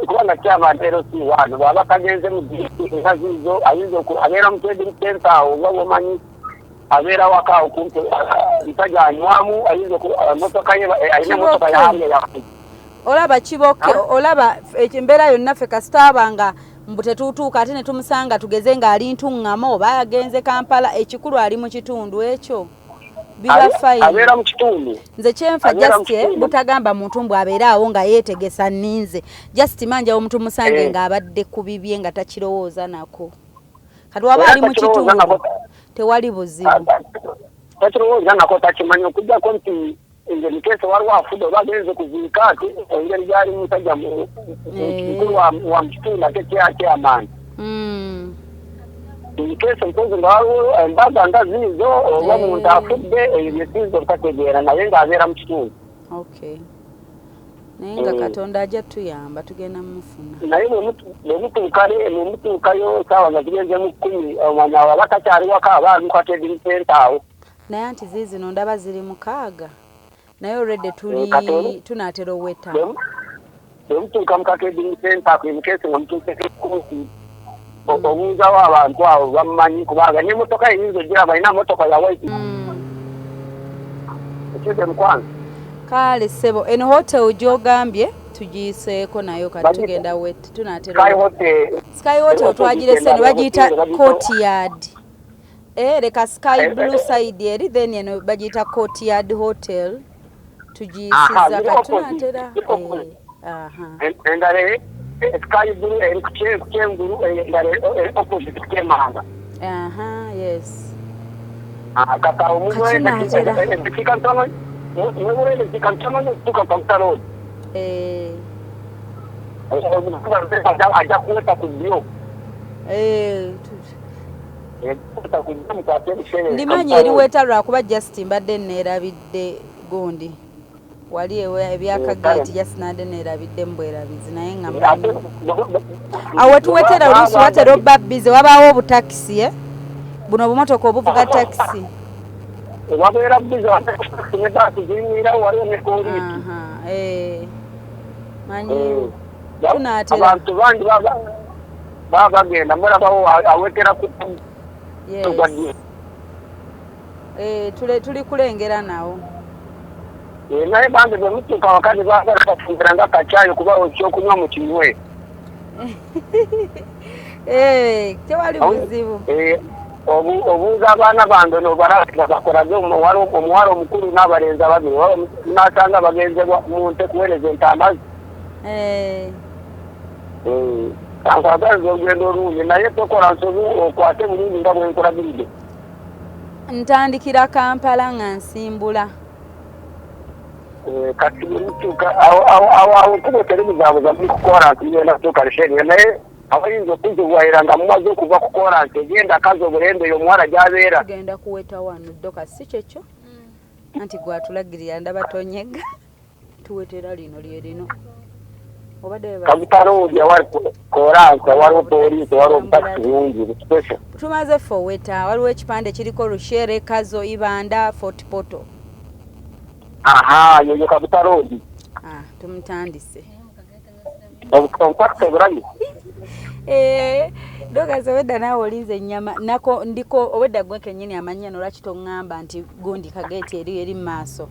kubanga kyama nteero si wano bw'aba kagenze mu eka ziizo ayinza abeera mu trading center awo nga bwomanyi abeera waka awo kumpi mpajja anywamu ayinza motoka ye alina motoka yahamye yakuti olaba kiboke olaba embeera yonna ffe kasitaaba nga mbu tetuutuuka ate ne tumusanga tugeze ng'ali ntuŋŋamo oba yagenze Kampala ekikulu ali mu kitundu ekyo biba fayini abeera mu kitundu nze kyenfa just butagamba muntu mbw abeera awo nga yeetegesa nninze just manja omuntu musange ng'abadde ku bibye nga takirowooza nako kati waba ali mu kitundu tewali buzibu takirowooza nako takimanyi okugjako nti engeri kese waliwo afudde oba agenze kuziika ati engeri gyali musajja mukulu wa mukitundu ate kyamaanyi kese mpozi nga waliwo embaga nga ziizo oba muntu afudde eyo byesiizo obutategeera naye ng'abeera mu kitundu. Naye nga Katonda ajja tuyamba tugenda mufuna. Naye bwemutuukayo saawa nga zigenze mu 10 omanya aba takyali waka aba ali mu trading center awo. Naye anti ziizino ndaba ziri 6 naye already tunaatera oweta. Bwemutuuka mu trading center kwemukese nga mutuuseko ekkuusi obuuzawo abantu abo bamumanyi kubanga n'emmotoka eyinza ogira balina motoka ya white. Ekide mukwanzi. Kale ssebo eno hotel gy'ogambye tugiyiseeko nayo kati tugenda wet tunaatera Sky Hotel twagirese ne bagiyita Courtyard. Leka Sky Blue side eri then eno bagiyita Courtyard Hotel tugiyisiza kati tunaatera endale Sky Blue eri kukyengulu endale opposite kemanga. Yes. Kaka omumwe ekikantama mwewele zikantamanya tuka pamtalo. Aja kuweta kujio. Ndimanya eriweta lwakuba just mbadde neerabidde gundi. Wali ebyaka gate just nade neerabidde mbwerabizi naye nga mmanyi. Awo tuwetera oluusi watera obba bize wabaawo obutakisi buno obumotoka obuvuga takisi. Wabeera bize watekumeda kuzingira waliwo ne poliisi. Manyi tunaatera abantu bangi bagenda mulabawo awekera ku tuli kulengera nawo. Naye bangi bwemutuuka wakati bafumbira nga kacaayi kuba ekyokunywa mu kinywe. Tewali buzibu. obuuza abaana bange nobaraka bakoraze omuwala omukulu n'abalenzi ababiri nasanga bagenze mu nte kuweereza ente amazzi kankagaliza olugendo olungi naye tokola nsobi okwate bulungi nga bwenkulagiridde. Ntandikira Kampala nga nsimbula. Kati awo tubeterebuzabuza muri kukoransi ngenda kutuuka lishenge naye abayinza okuziwaira nga mumaze okuva ku koransi egenda kazi obulembe eyo omuwala gy'abeera. Tugenda kuweta wano ddoka si kyekyo anti gwatulagirira ndaba tonyega tuwetera lino lye lino. Kabutaroodi awali koransi awaliwo poliisi awaliwo obutaki bungi buspesho. Tumaze foweta waliwo ekipande kiriko Rushere Kazo Ibanda Fort Poto. Aha, yoyo Kabutaroodi. Tumutandise. Obutaki obulayi. Dogaze wedda naawe olinze ennyama nako ndiko owedda gwe kennyini amanyano lwaki tongamba nti gundi kageeti eri mu maaso.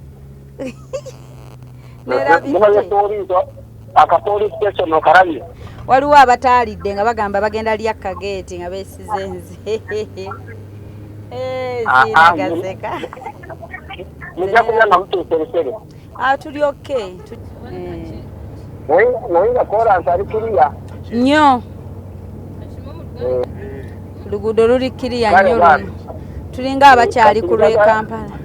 Akapoliisi station okarabye. Waliwo abataalidde nga bagamba bagenda lya kageeti nga beesize nze. Zinagazeka. Mujja kulya nga mutuuseresere. Tuli okay. Naye nga koransi ali kiriya. Nnyo. Luguudo luli kiriya nnyo. Tulinga abakyali ku lw'e Kampala.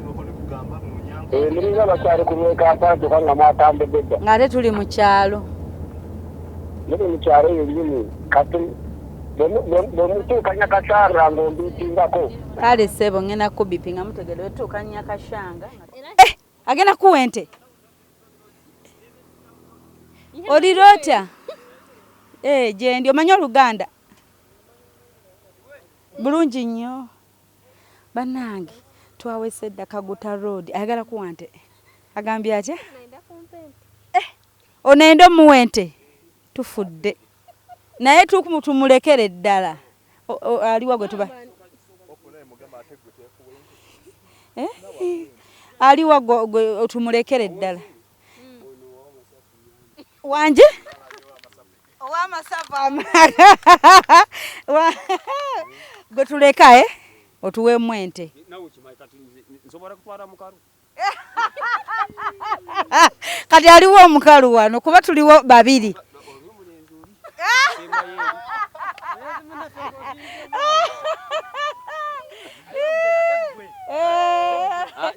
Mulinga abakyali ku lw'e Kampala kyokka nga mwatambudde dda. Ng'ate tuli mu kyalo. Muli mu kyalo eyo nyini kati bwe mutuuka Nyakasharra ng'ombiitingako. Kale ssebo ngenda kubipi nga mutegere wetuuka Nyakashanga. Agenda kuwa ente. Olirota? Gyendi omanyi Oluganda? Bulungi nnyo. Bannange twawese dda Kaguta Road ayagala kuwa nte. Agambye atya? Onaenda omuwa ente. Tufudde. Naye tumulekere ddala. Aliwa gwe tuba. Aliwa gwe tumulekere ddala. Wanje? Ow'amasavu gwe tuleka otuweemu ente. Kati aliwo omukalu wano kuba tuliwo babiri.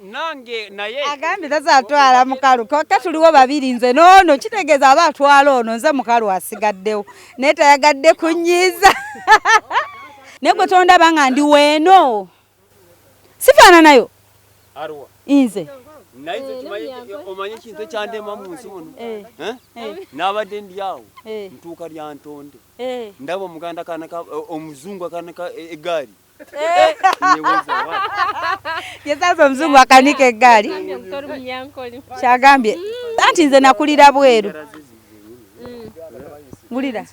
Nange naye agambye tazatwala mukalu kokka tuliwo babiri nze noono kitegeeza aba atwala ono nze mukalu asigaddewo naye tayagadde kunyiiza. Naye gwe tondaba nga ndi weeno sifaananayo Arwa nze naye omanyi ekintu ekyandema mu nsi muno n'abadde ndi awo ntuuka lya ntonde ndaba omuganda kanaka omuzungu akanika eggaali yesaza omuzungu akanika eggaali kyagambye anti nze nakulira bweru mulira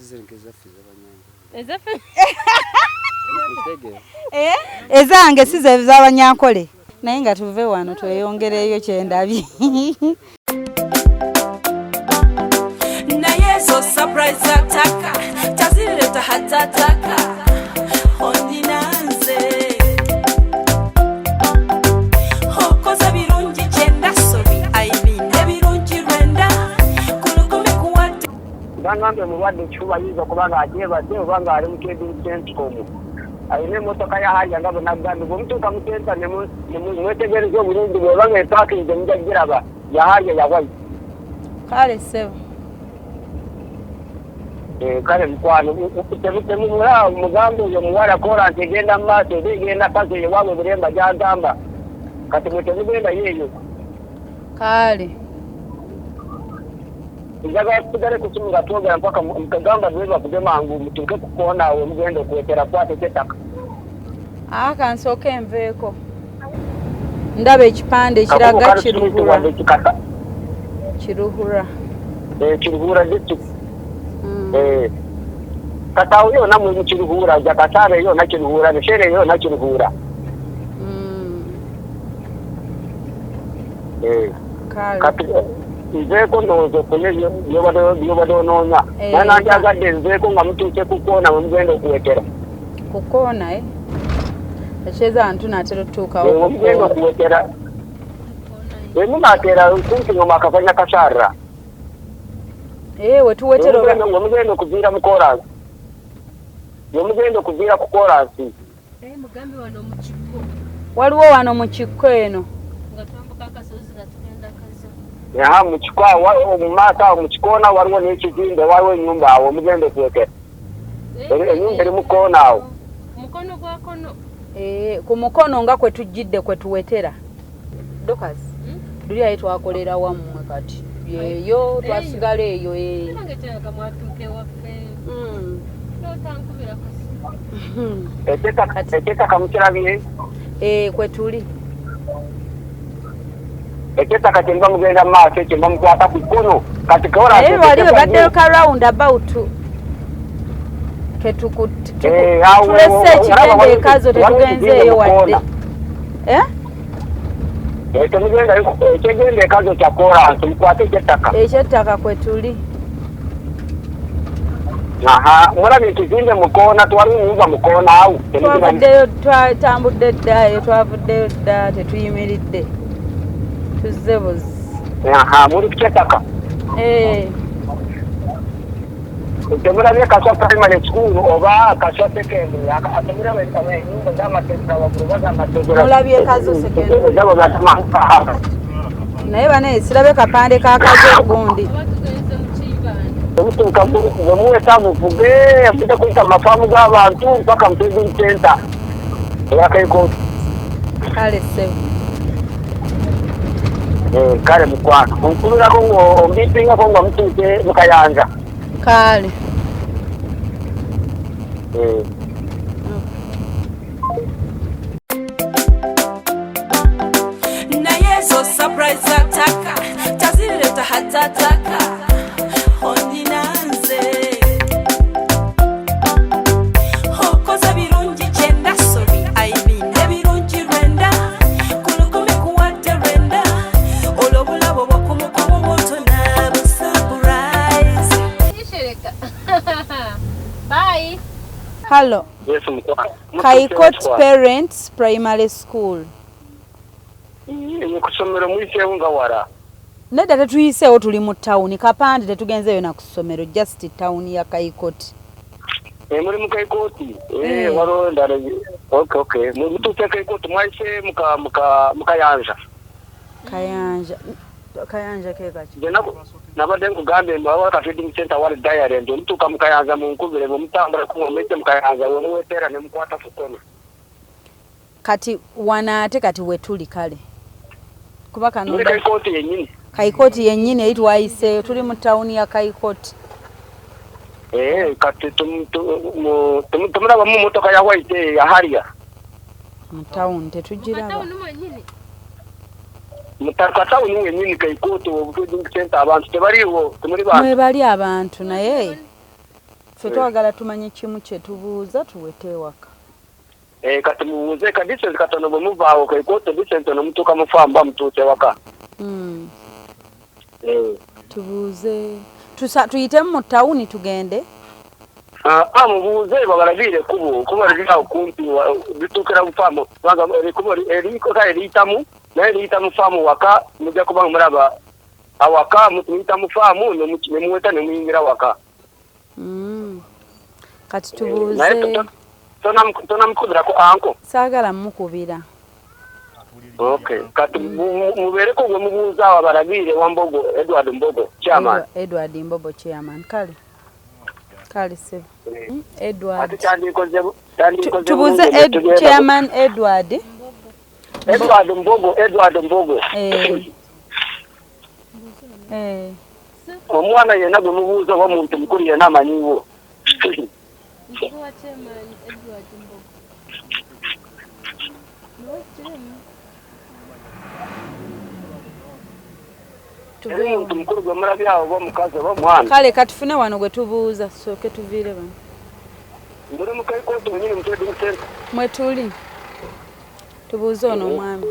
ezange size z'Abanyankole naye nga tuve wano tweyongereyo kyendabye. naye so surprise ataka tazireta hatataka ondinanze okoza birungi kyenda sobi aibinde birungi lwenda kulukumi kuwate Bangambe mulwadde ekifuba ayinza okuba nga ajeebadde oba nga ali mu Trading Centcom. Ayina emmotoka yahaja nga bwenagambe bwemutuuka mu senta nemwetegereza obulungi bweba nga epaakingi mujja giraba yahaja yawayi. Kale ssebo. Kale mukwano temumulaba mugambe oyo muwala koransi egenda mu maaso eba egenda kazi eyo waabwe bulemba gy'agamba kati mwe temugenda yeeyo. Kale. Njagala tusigale ku simu nga twogera mpaka mukagamba bwe bavuge mangu mutuuke ku koona awo mugenda okwetera kwate ky'ettaka. Kansooke nveeko. Ndaba ekipande ekiraga Kiruhura. Kiruhura. Kiruhura district. Katawu yona mu Kiruhura, Jakasare yona Kiruhura, Neshere yona Kiruhura. Nzeeko ndowooza okulya byobadde onoonya. Naye nandyagadde nzeeko nga mutuuse ku koona we mugenda okuwetera. Ku koona Echeza ntu natero tuka omugendo kuwetera emunatera kumpi ngoma akafanya kasara wetuwetera omugendo kuvira mu chorus omugendo kuvira ku chorus Mugambi wano mu kikko waliwo wano mu kikko eno nga twambuka akasozi nga tugenda kazo mu kikko mu maaso mu kikona waliwo n'ekizimbe waliwo ennyumba awo omugendo kuwetera ennyumba eri mu koona awo mukono gwa kono ku mukono nga kwe tujjidde kwe tuwetera Dokas duli ayi twakolera wammwe kati yeyo twasigala eyo nange tyaga mwatuuke waffe notankubira ekyetaka mukirabye kwe tuli ekyetaka kyemba mugenda mu maaso kyemba mukwata ku kkono kati kola naye waliwe baddeyo ka round about tulese ekigende ekazo tetugenzeeyo wadde ekigende ekazo kya kolansi mukwate ekyettaka kwe tuli mulabye ekizimbe mukoona twaliwo nyumba mukoona awo twavuddeyo twatambudde dda twavuddeyo dda tetuyimiridde tuzze buzi muli kukyettaka temulabye kaswa primary school oba kaswa secondary temulabye z'amategura waggulu oba z'amategura mulabye kazo secondary naye bane sirabe kapande kakazo gundi omutuuka bwemuweta muvuge afite kuyita mafaamu g'abantu mpaka mutezing center eyakaiko kale sebo kale mukwano onkulirako ombipingako nga mutuuke mukayanja kale naye zo surprise ataka tazileta hatataka ondinanze okoza birungi kyenda sobi aibine birungi rwenda kulukumi kuwadde rwenda olwobulabo bwakumukomo bwotona busurprise ishereka bye Hello. Yes, mukwano Kaikot Parents Primary School. Kusomero muyiseewo nga wala Nedda tetuyiseewo tuli mu town kapande tetugenzeeyo na kusomero just town ya Kaikot. Muri mu Kaikoti waliwo endala okay mutuuse Kaikoti mwayise mukayanja Kayanja kekaki nabadde nkugambye mbawaka feeding center wali diary nti omutuuka mukayanja munkubire bwemutambula kumwomete mukayanja wemuweteera ne mukwata fukono kati wanaate kati wetuli kale kuba kano Kaikoti yennyini Kaikoti yennyini eyi twayiseeyo tuli mu town ya Kaikoti kati tumulabamu motoka ya white ya Harrier mu town tetugiraba mutaka town yennyini Kaikoti feeding center abantu tebaliwo temuli bantu mwebali abantu naye ffe twagala tumanye kimu kye tubuuza tuwete ewaka kati mubuuze ka distance katono bwe muvaawo Kaikoti distance ono mutuuka mufamba mutuuse waka tubuuze tuyitemu mu tawuni tugende mubuuze babalagire kuba lirirawo kumpi lituukira mufaamu kubanga erikoka eriyitamu naye liyitamu faamu waka mujja kuba mulaba awaka muyita mu faamu nemuweta nemuyingira waka kati tubuuze tonamukubirako anko saagala mukubira kati mubeereko gwe mubuuza awo abalagire wambogo Edward Mbogo chairman Edward Mbogo chairman kale sebo Edward tubuuze chairman Edward Mbogo omwana yenna gwe mubuuza oba muntu mukulu yenna amanyiwo omuntu mukulu gwe mulabyawo oba omukazi oba omwana kale katufune wano gwe tubuuza sooke tuviire bano muli mu Kaikoti mwenyini mu trading center mwe tuli tubuuze ono omwami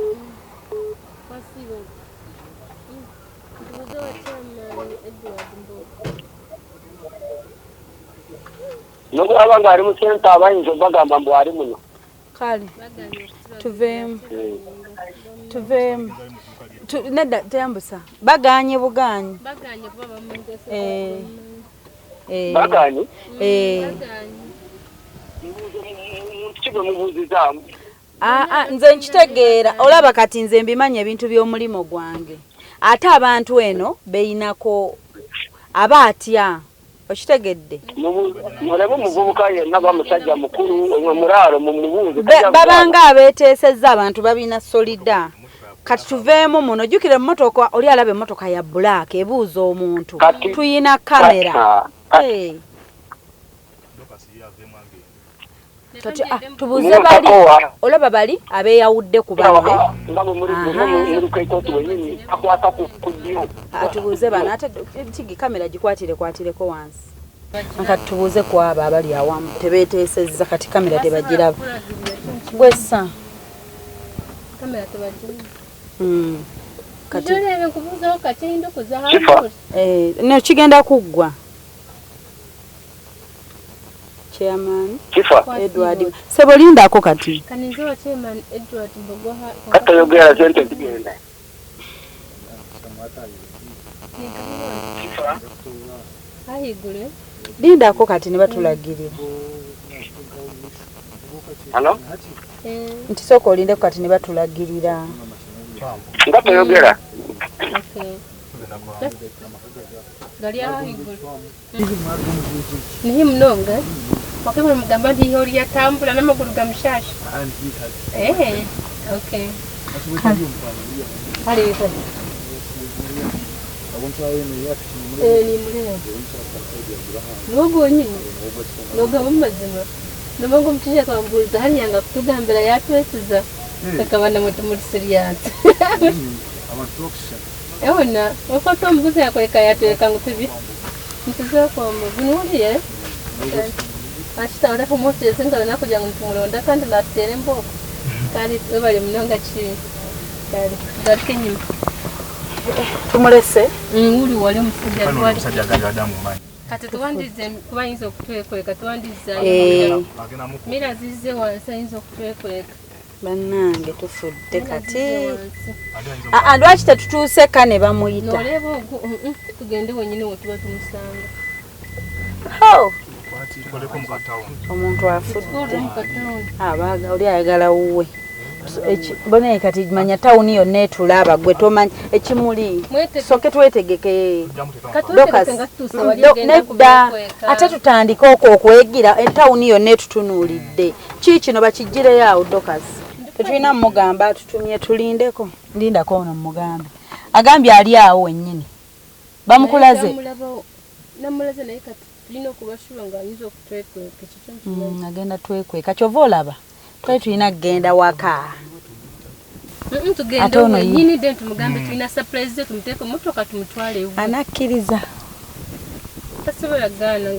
nobwaba ng'ali mu center abayinza obagamba mbu ali muno kale tuveemu nedda teyambusa baganye buganyi baganye nze nkitegeera olaba kati nze mbimanya ebintu by'omulimo gwange ate abantu eno beyinako aba atya okitegedde mulebe omuvubuka yenna bamusajja mukulu omulaalo mumubuuze babanga abeeteesezza abantu babina solida kati tuveemu muno jjukira emmotoka oli alaba emmotoka ya black ebuuza omuntu tuyina kamera tubuuze bali olaba bali abeeyawudde ku bano tubuuze bano ate tigi kamera gikwatireko wansi kati tubuuze ku abo abali awamu tebeeteesezza kati kamera tebagiraba gwessa kigenda kuggwa Chairman Edward sebo lindako kati kanizo Chairman Edward Mbogoha katayogera sente zigenda ayigule lindako kati ne batulagirira halo nti soko lindeko kati ne batulagirira katayogera gali ayigule ni mnonga wakati mugamba ndi hori yatambula n'amaguru gamushasha okay hali hizo ni mulele nogo nyine nogo mumazima nogo mtije kwambuza hali yanga kutugambira yatwesiza akabana mutu muri serious ewana wafato mbuza yakweka yatweka ngutubi mtuza kwa mvunuriye ashita ora kumote senga nakuja ngumulonda kandi latere mboko kandi bali mnonga chi kandi gakenyima tumulese uli wali musajja gandi adamu manyi kati tuwandize kuba inzo kutwekweka tuwandiza mira zize wansi inzo kutwekweka bannange tufudde kati lwaki tetutuuse kane bamuyita noleba tugende wenyine wetuba tumusanga omuntu afudde abaga oli ayagala wuwe bonaye kati manya tawuni yonna etulaba gwe tomanyi ekimuli soke twetegeke nedda ate tutandike okwo okwegira etawuni yonna etutunuulidde ki kino bakigireyo awo dokasi tetulina mugamba tutumye tulindeko lindako ono mugambe agambye ali awo wennyini bamukulaze namulaze naye kati tulina okubashuba ng'ayinza okutwekweka agenda twekweka kyova olaba twali tulina kugenda waka tugende wenyini de tumugambe tulina surprise tumuteeke motoka tumutwale ewu anakkiriza tasobola gaana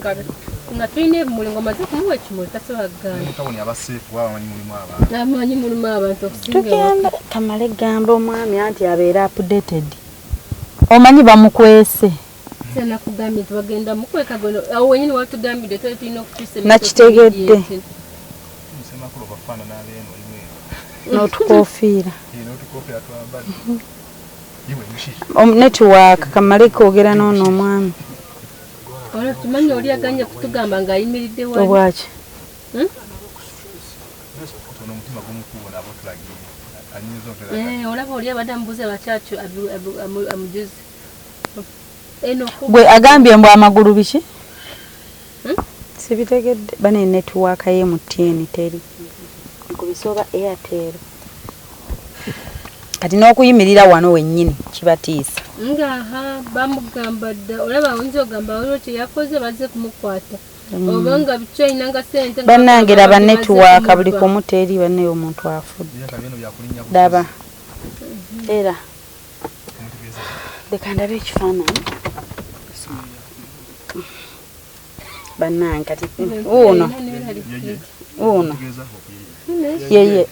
nga tulina emulingo amaze kumuwa ekimuli tasobola gaana amanyi mulimu abantu tugenda kamale gamba omwami anti abeera updated omanyi bamukwese nakugambye nti bagenda mukweka gono awo wenyini watugambidde twali tulina okutuusa nakitegedde n'otukofiira netiwaaka kamale koogera n'ono omwami tumanyi oli aganye kutugamba ng'ayimiridde wali obwaki olaba oli abadde amubuuza bakyaki amujuzi gwe agambye mbw amagulu biki sibitegedde bane netiwaaka ye MTN teri kubisoba Airtel kati n'okuyimirira wano wennyini kibatiisa ngaha bamugamba dda olaba oyinza ogamba waliwo kye yakoze bazze kumukwata oba nga bikyo ayinanga sente bannange laba netiwaaka buli kumu teri banneyo omuntu afudde daba era leka ndabe ekifaananyi bannange kati uno yeye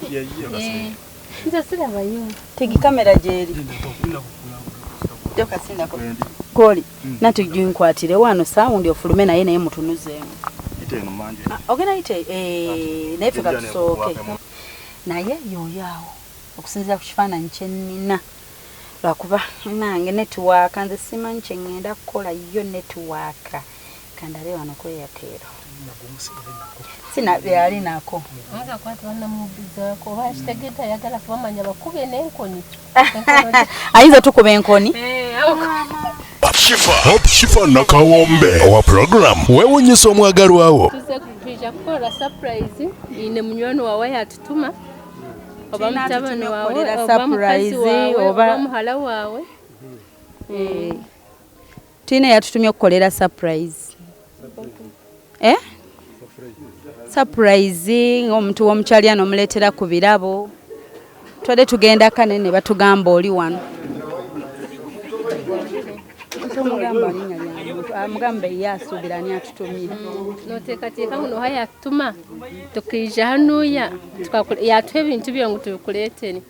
tigi kamera gyeri koli natujinkwatire wano sawundi ofulume naye mutunuzeemu ite no manje. Ogenda ite naife katusooke. Naye yoyaawo okusinziira ku kifaananyi kye nnina lwakuba nange netiwaaka nze simanyi kye ŋŋenda kukola yo netiwaaka kandabe wano kweyateero sina byali nako Oza kwati wana mubizaako oba kitegeta ayagala kubamanya bakube n'enkoni. ayinza tukuba enkoni Shifah nakawombe owa program weewuunyisa omwagalwa wo. Tuja kukola surprise ine munywano wawe yatutuma oba mutabani wawe oba mukazi wawe oba muhala wawe. Tina yatutumye okukolera surprise. Surprise ng'omuntu w'omukyali ano omuleetera ku birabo. Twade tugenda kanene batugamba oli wano. Mugamba yasuubira ani atutumye. Noteekateeka muno haya atutuma tukija hanuya yatuha ebintu byongo tubikuleetere.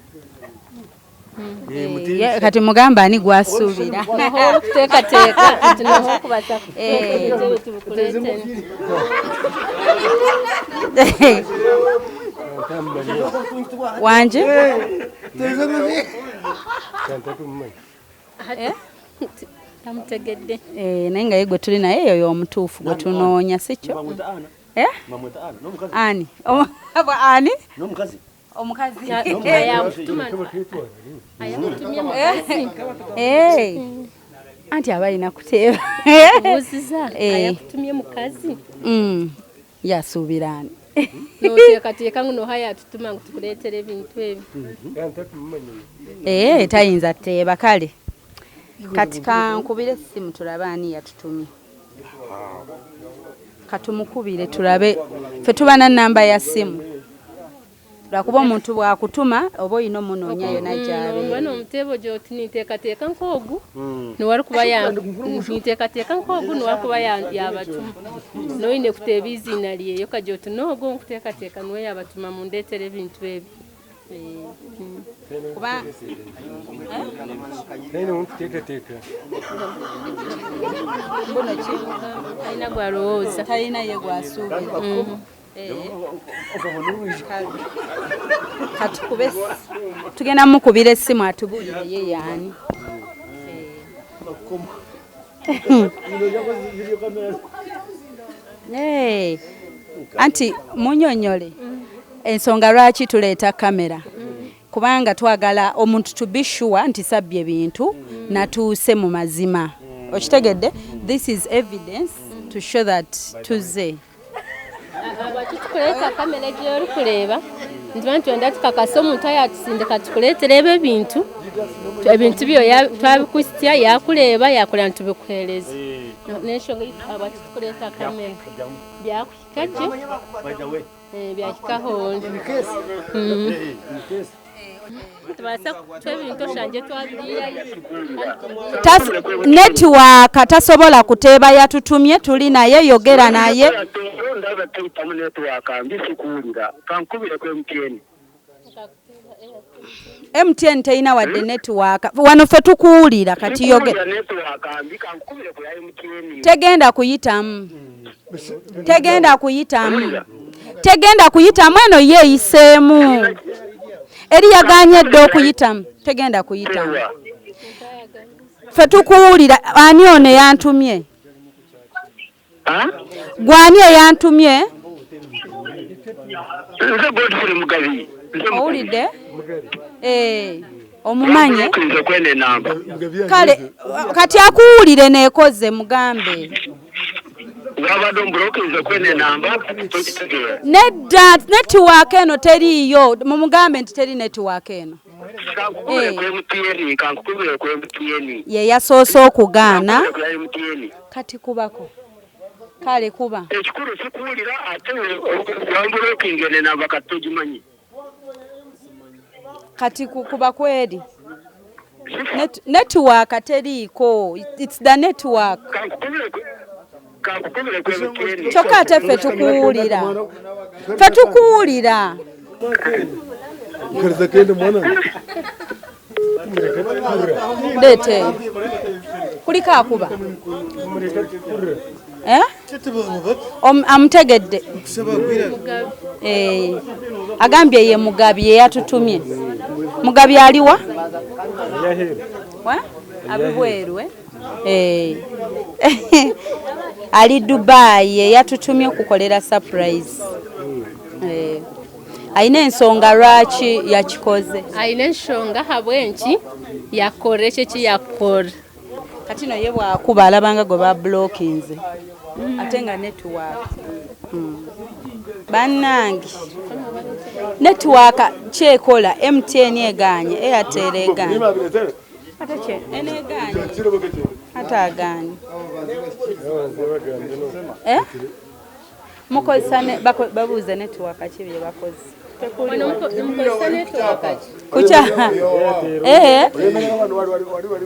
Kati mugamba ani gwasuubira. Noho okuteekateeka nti noho okubaza tubikuleetere. Wanje? Tamutegedde. Naye nga ye gwe tuli naye eyo y'omutuufu gwe tunoonya si kyo? Ani? Ani? Omukazi. Ayamutumye mukazi. Anti abalina kuteeba. Buuziza ayakutumye mukazi. Yasuubira ani? Noteekateeka nguno haya atutuma ngu tukuleetere ebintu ebyo. Tayinza teeba kale. Kati kankubire essimu tulabe ani yatutumye. Katumukubire tulabe ffe tuba na nnamba ya ssimu. Lwakuba omuntu bw'akutuma oba oyina omunoonya yonna gy'abeera. Mbona omutebo gy'oti niteekateeka nk'ogu niwali kuba niteekateeka nk'ogu niwali kuba yabatuma noyine kuteeba izina lyeyo kagy'oti n'ogu nkuteekateeka niwe yabatuma mundeetere ebintu ebyo. Kuba talina gwalowooza. talina ye gwasuubira. Katukube tugenda mukubira essimu atubuulire ye yaani. Anti munyonyole ensonga lwaki tuleeta kamera kubanga twagala omuntu to be sure nti sabbye bintu natuuse mu mazima. Okitegedde? This is evidence to show that tuze. Abakitukuleeta kamera gy'oli kuleeba nti bantu wenda tukakasa omuntu ayatusindika tukuleetera ebyo ebintu byo twabikusitya yakuleeba yakulira nti tubikuheereza. N'ensonga abakitukuleeta kamera byakuhika gye byahikaho oli. Tubaasa kutwa ebintu oshanje twabiriirayo. Netiwaaka tasobola kuteeba yatutumye tuli naye yogera naye. MTN teyina wadde netiwaaka wano ffe tukuwulira kati yogera. Tegenda kuyitamu. Tegenda kuyitamu eno yeeyiseemu. Eri yaganye dde okuyitamu. Tegenda kuyitamu. Ffe tukuwulira ani ono yantumye? Gwani eyantumye? Owulidde? Omumanye? Kale kati akuwulire neekoze mugambe. Nedda netiwaaka eno teriiyo mumugambe nti teri netiwaaka eno. Ye yasoose okugaana kati kubako. Kale kuba. Ekikulu kikuwulira ate wambulokingene namba katogimanyi. Kati kuba kweri. Network teriiko. It's the network. Kyokka ate ffe tukuwulira. Ffe tukuwulira. Ndete. Kuliko akuba. Amutegedde. Agambye ye Mugabi ye yatutumye. Mugabi aliwa? Wa? Abibweru Ali Dubai ye yatutumye okukolera surprise. Aina ensonga lwaki yakikoze. Aina ensonga habwenki yakore kiki yakore. Kati no ye bwakuba alabanga go ba blockinze. Ate nga network. Bannange. Network kyekola MTN eganye, Airtel eganye. Ate kye eneganye. Ate aganye. Mukozesa ne babuuze network kibye bakozi. Kucha.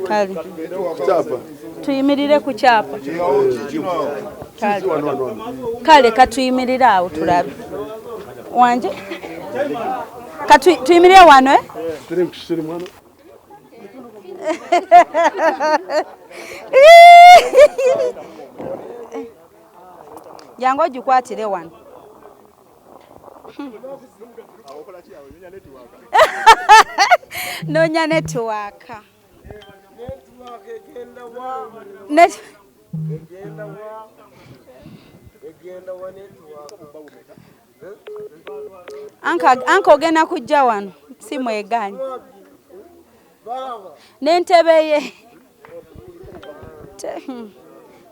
Kale. Tuyimirire ku kyapa. Kale katuyimirire awo tulabe. Wanje? Tuyimirire wano Yango gikwatire wano. Nonya network. Anka ogenda kujja wano simu eganye. Nentebeye.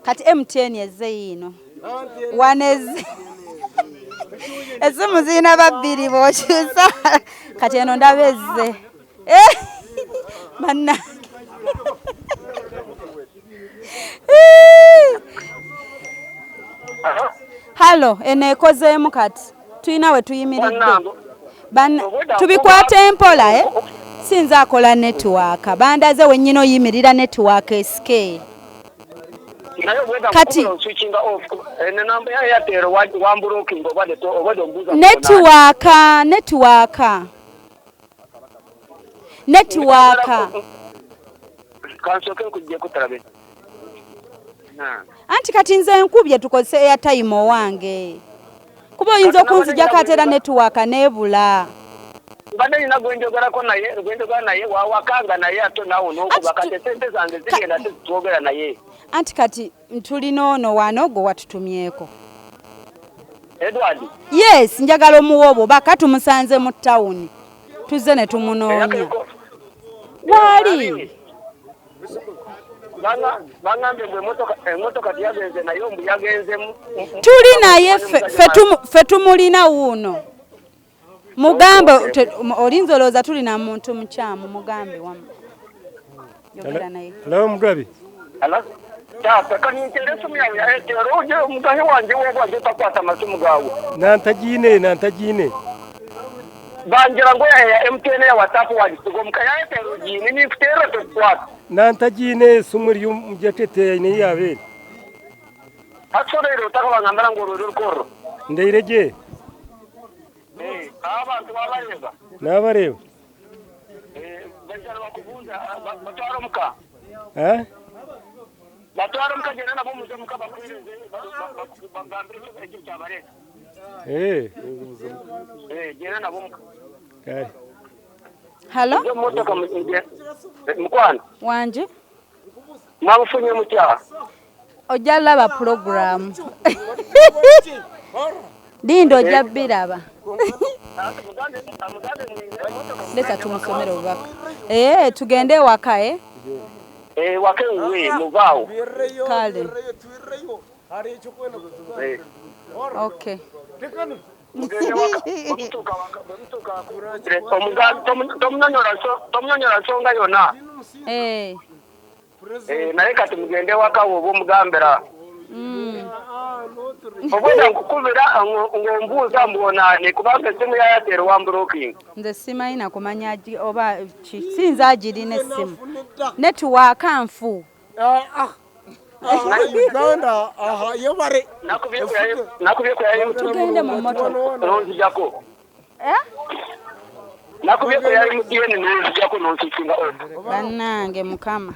Kati MTN ezze yino. Waneze. Esimu zina babiri bokyusa. Kati eno ndabezze. Banna. Halo, enekozeemu kati. Tuyina we tuyimiridde. Tubikwate empola Sinza akola network. Bandaze wennyino yimirira network esike. Kati network anti kati nze nkubye tukozese airtime owange kuba oyinza okunzija katera network nebula Bade ina gwenjogerako naye wakanga naye ato nawo nokuba kati sente zange zigenda tuzogera naye. Anti kati tulina ono wano gwe watutumyeko. Edward. Yes, njagala omuwobo baka tumusanze mu town. Tuzze ne tumunoonya. Wali. Bangambe bwe motoka yagenze nayo mbu yagenzemu. Tuli naye fe tumulina wuno. Mugambe olinzoloza tuli na muntu mukyamu mugambe wamu. Yogera naye. Hello Mugabi. Hello. Tata kanintereso myawe ya etero uje mugahe wanje wegwaje takwata masumu gawo. Nantagine. Banjira ngo ya MTN ya WhatsApp wajisugo mukaya etero jini ni kutero twat. Nantagine sumuri yumjetete ni yabe. Asorero takabangambara ngo rurukoro. Ndeireje. Abantu babareba. Nabareba. Bajara bakubunza batwara muka. Batwara muka jena nabo muze muka bakwireze bagambire cyo cyabare. Jena nabo muka. Kare. Hello? Motoka mukwana. Wanje? Mabufunye mutya. Ojala ba program. Dindo jabiraba. Leta tumusomere ubaka. Tugende waka wake uwe mugao. Kale. Okay. Tomnyonyora songa yona. Naye kati mugende waka wobo mugambera. Obwenda nkukubira ngombuuza mbonane kubanga simu ya Airtel wambroking. Nze simaina kumanya oba sinza agirina essimu. Network nfu. Uganda yobare. Nakubye ko yayi tugende mu moto. Nonzijako. Nakubye ko yayi mutiyene nonzijako nonsikinga obo. Bannange mukama.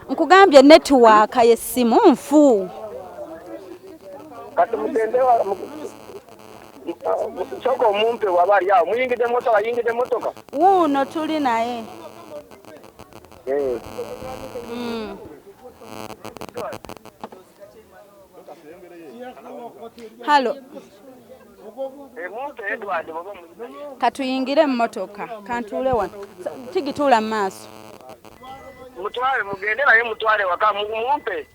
Nkugambye network y'essimu nfu. kati mugendewa soko omumpe wabali yawo muyingide motoka wuuno tuli naye. Halo. Katuyingire mu motoka kantuule wano tigituula mu maaso mutwale mugende naye mutwale waka mumpe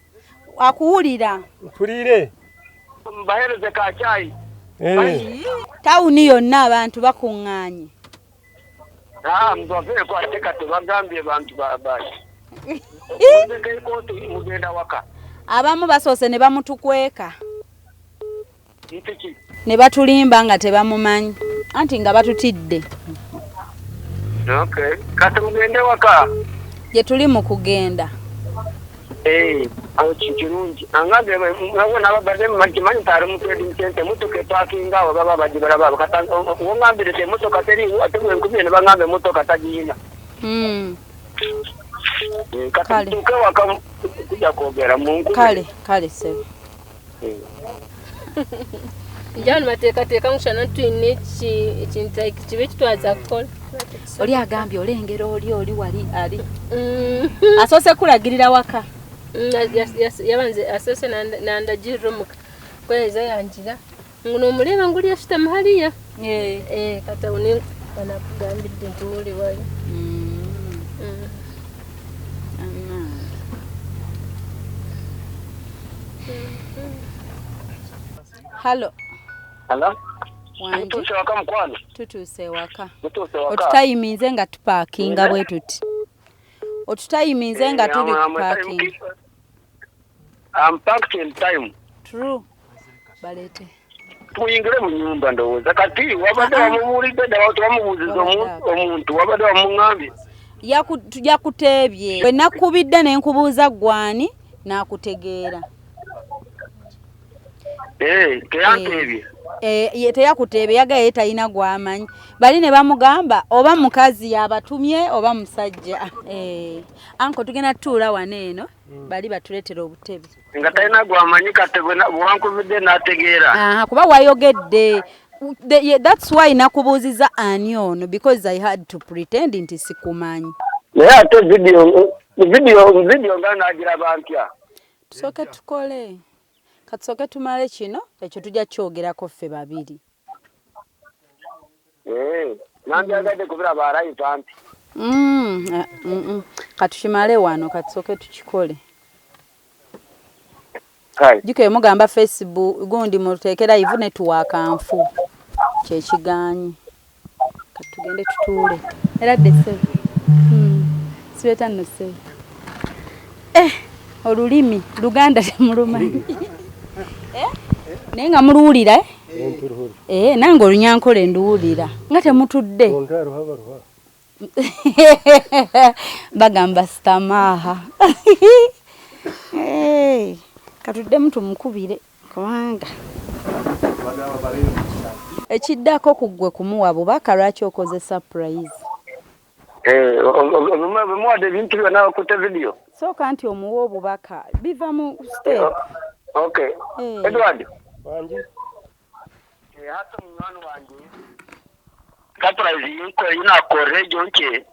akuwulira Mpulire. Mbahereze ka chai. Tawuni yonna abantu bakuŋŋaanye. Mbavere kwa teka tebagambye bantu babaye. Mugenda waka. Abamu basoose ne bamutukweka. Ne batulimba nga tebamumanyi. Anti nga batutidde. Okay. Kati mugende waka. Je tuli mu kugenda. Awo kirungi. Angabe mwabona ababadde manyi tare mutedi mtente mutoke parking awo baba bajibala baba katanga wongambire te mutoka teri atemwe nkubye ne bangambe mutoka tagiyina. Kati tuke waka kujja kwogera mungu. Kale sebe. Njani mateeka nkushana twine ekintu kibe kitwaza kukola. Oli agambye olengera oli wali ali. Asose kulagirira waka. Yabanze asose nandagirira omuka kweza yanjira nguno omuleba nguli yashita mahaliya kata une banakugambidde nti oli wayo. Halo. Tutuuse waka mukwano. Tutuuse waka. Otutayiminze nga tupakinga bwe tuti. Otutayiminze nga tuli parking. I'm packed in time. True. Balete. Tuyingire mu nyumba ndowooza kati wabadde wamubuulidde dda watu wamubuuziza omuntu wabadde wamungambye. Tujja kuteebye. Bwe nakubidde ne nkubuuza gwani n'akutegeera. Teyanteebye. Teyakuteebye yagaye talina gw'amanyi. Bali ne bamugamba oba mukazi yabatumye oba musajja. Anko tugenda tutuula wano eno bali batuleetera obutebe. Nga talina gw'amanyi kati bwankubidde n'ategeera. Kuba wayogedde. That's why nakubuuziza ani ono because I had to pretend nti sikumanyi. Naye ate video nga naagiraba ntya. Tusooke tukole. Katsoke tumale kino ekyo tujja kyogerako ffe babiri. Nandyagadde kubiraba live anti. Katukimale wano katsoke tukikole. Jike mugamba Facebook gundi muteekera live network anfu. Kyekiganyi. Katugende tutuule. Era desse. Siweta no se. Olulimi Luganda temulumanyi. Nenga muluwulira nange olunyankole nduwulira nga temutudde bagamba stamaha katudde mutu mukubire kubanga ekiddako kuggwe kumuwa bubaka lwaki okoze surprise. Muwadde ebintu byonna okute video. Sooka nti omuwa obubaka biva mu step. Okay. Edward. Wanji. Hata mwana wanji. Surprise yinko inakore jonke.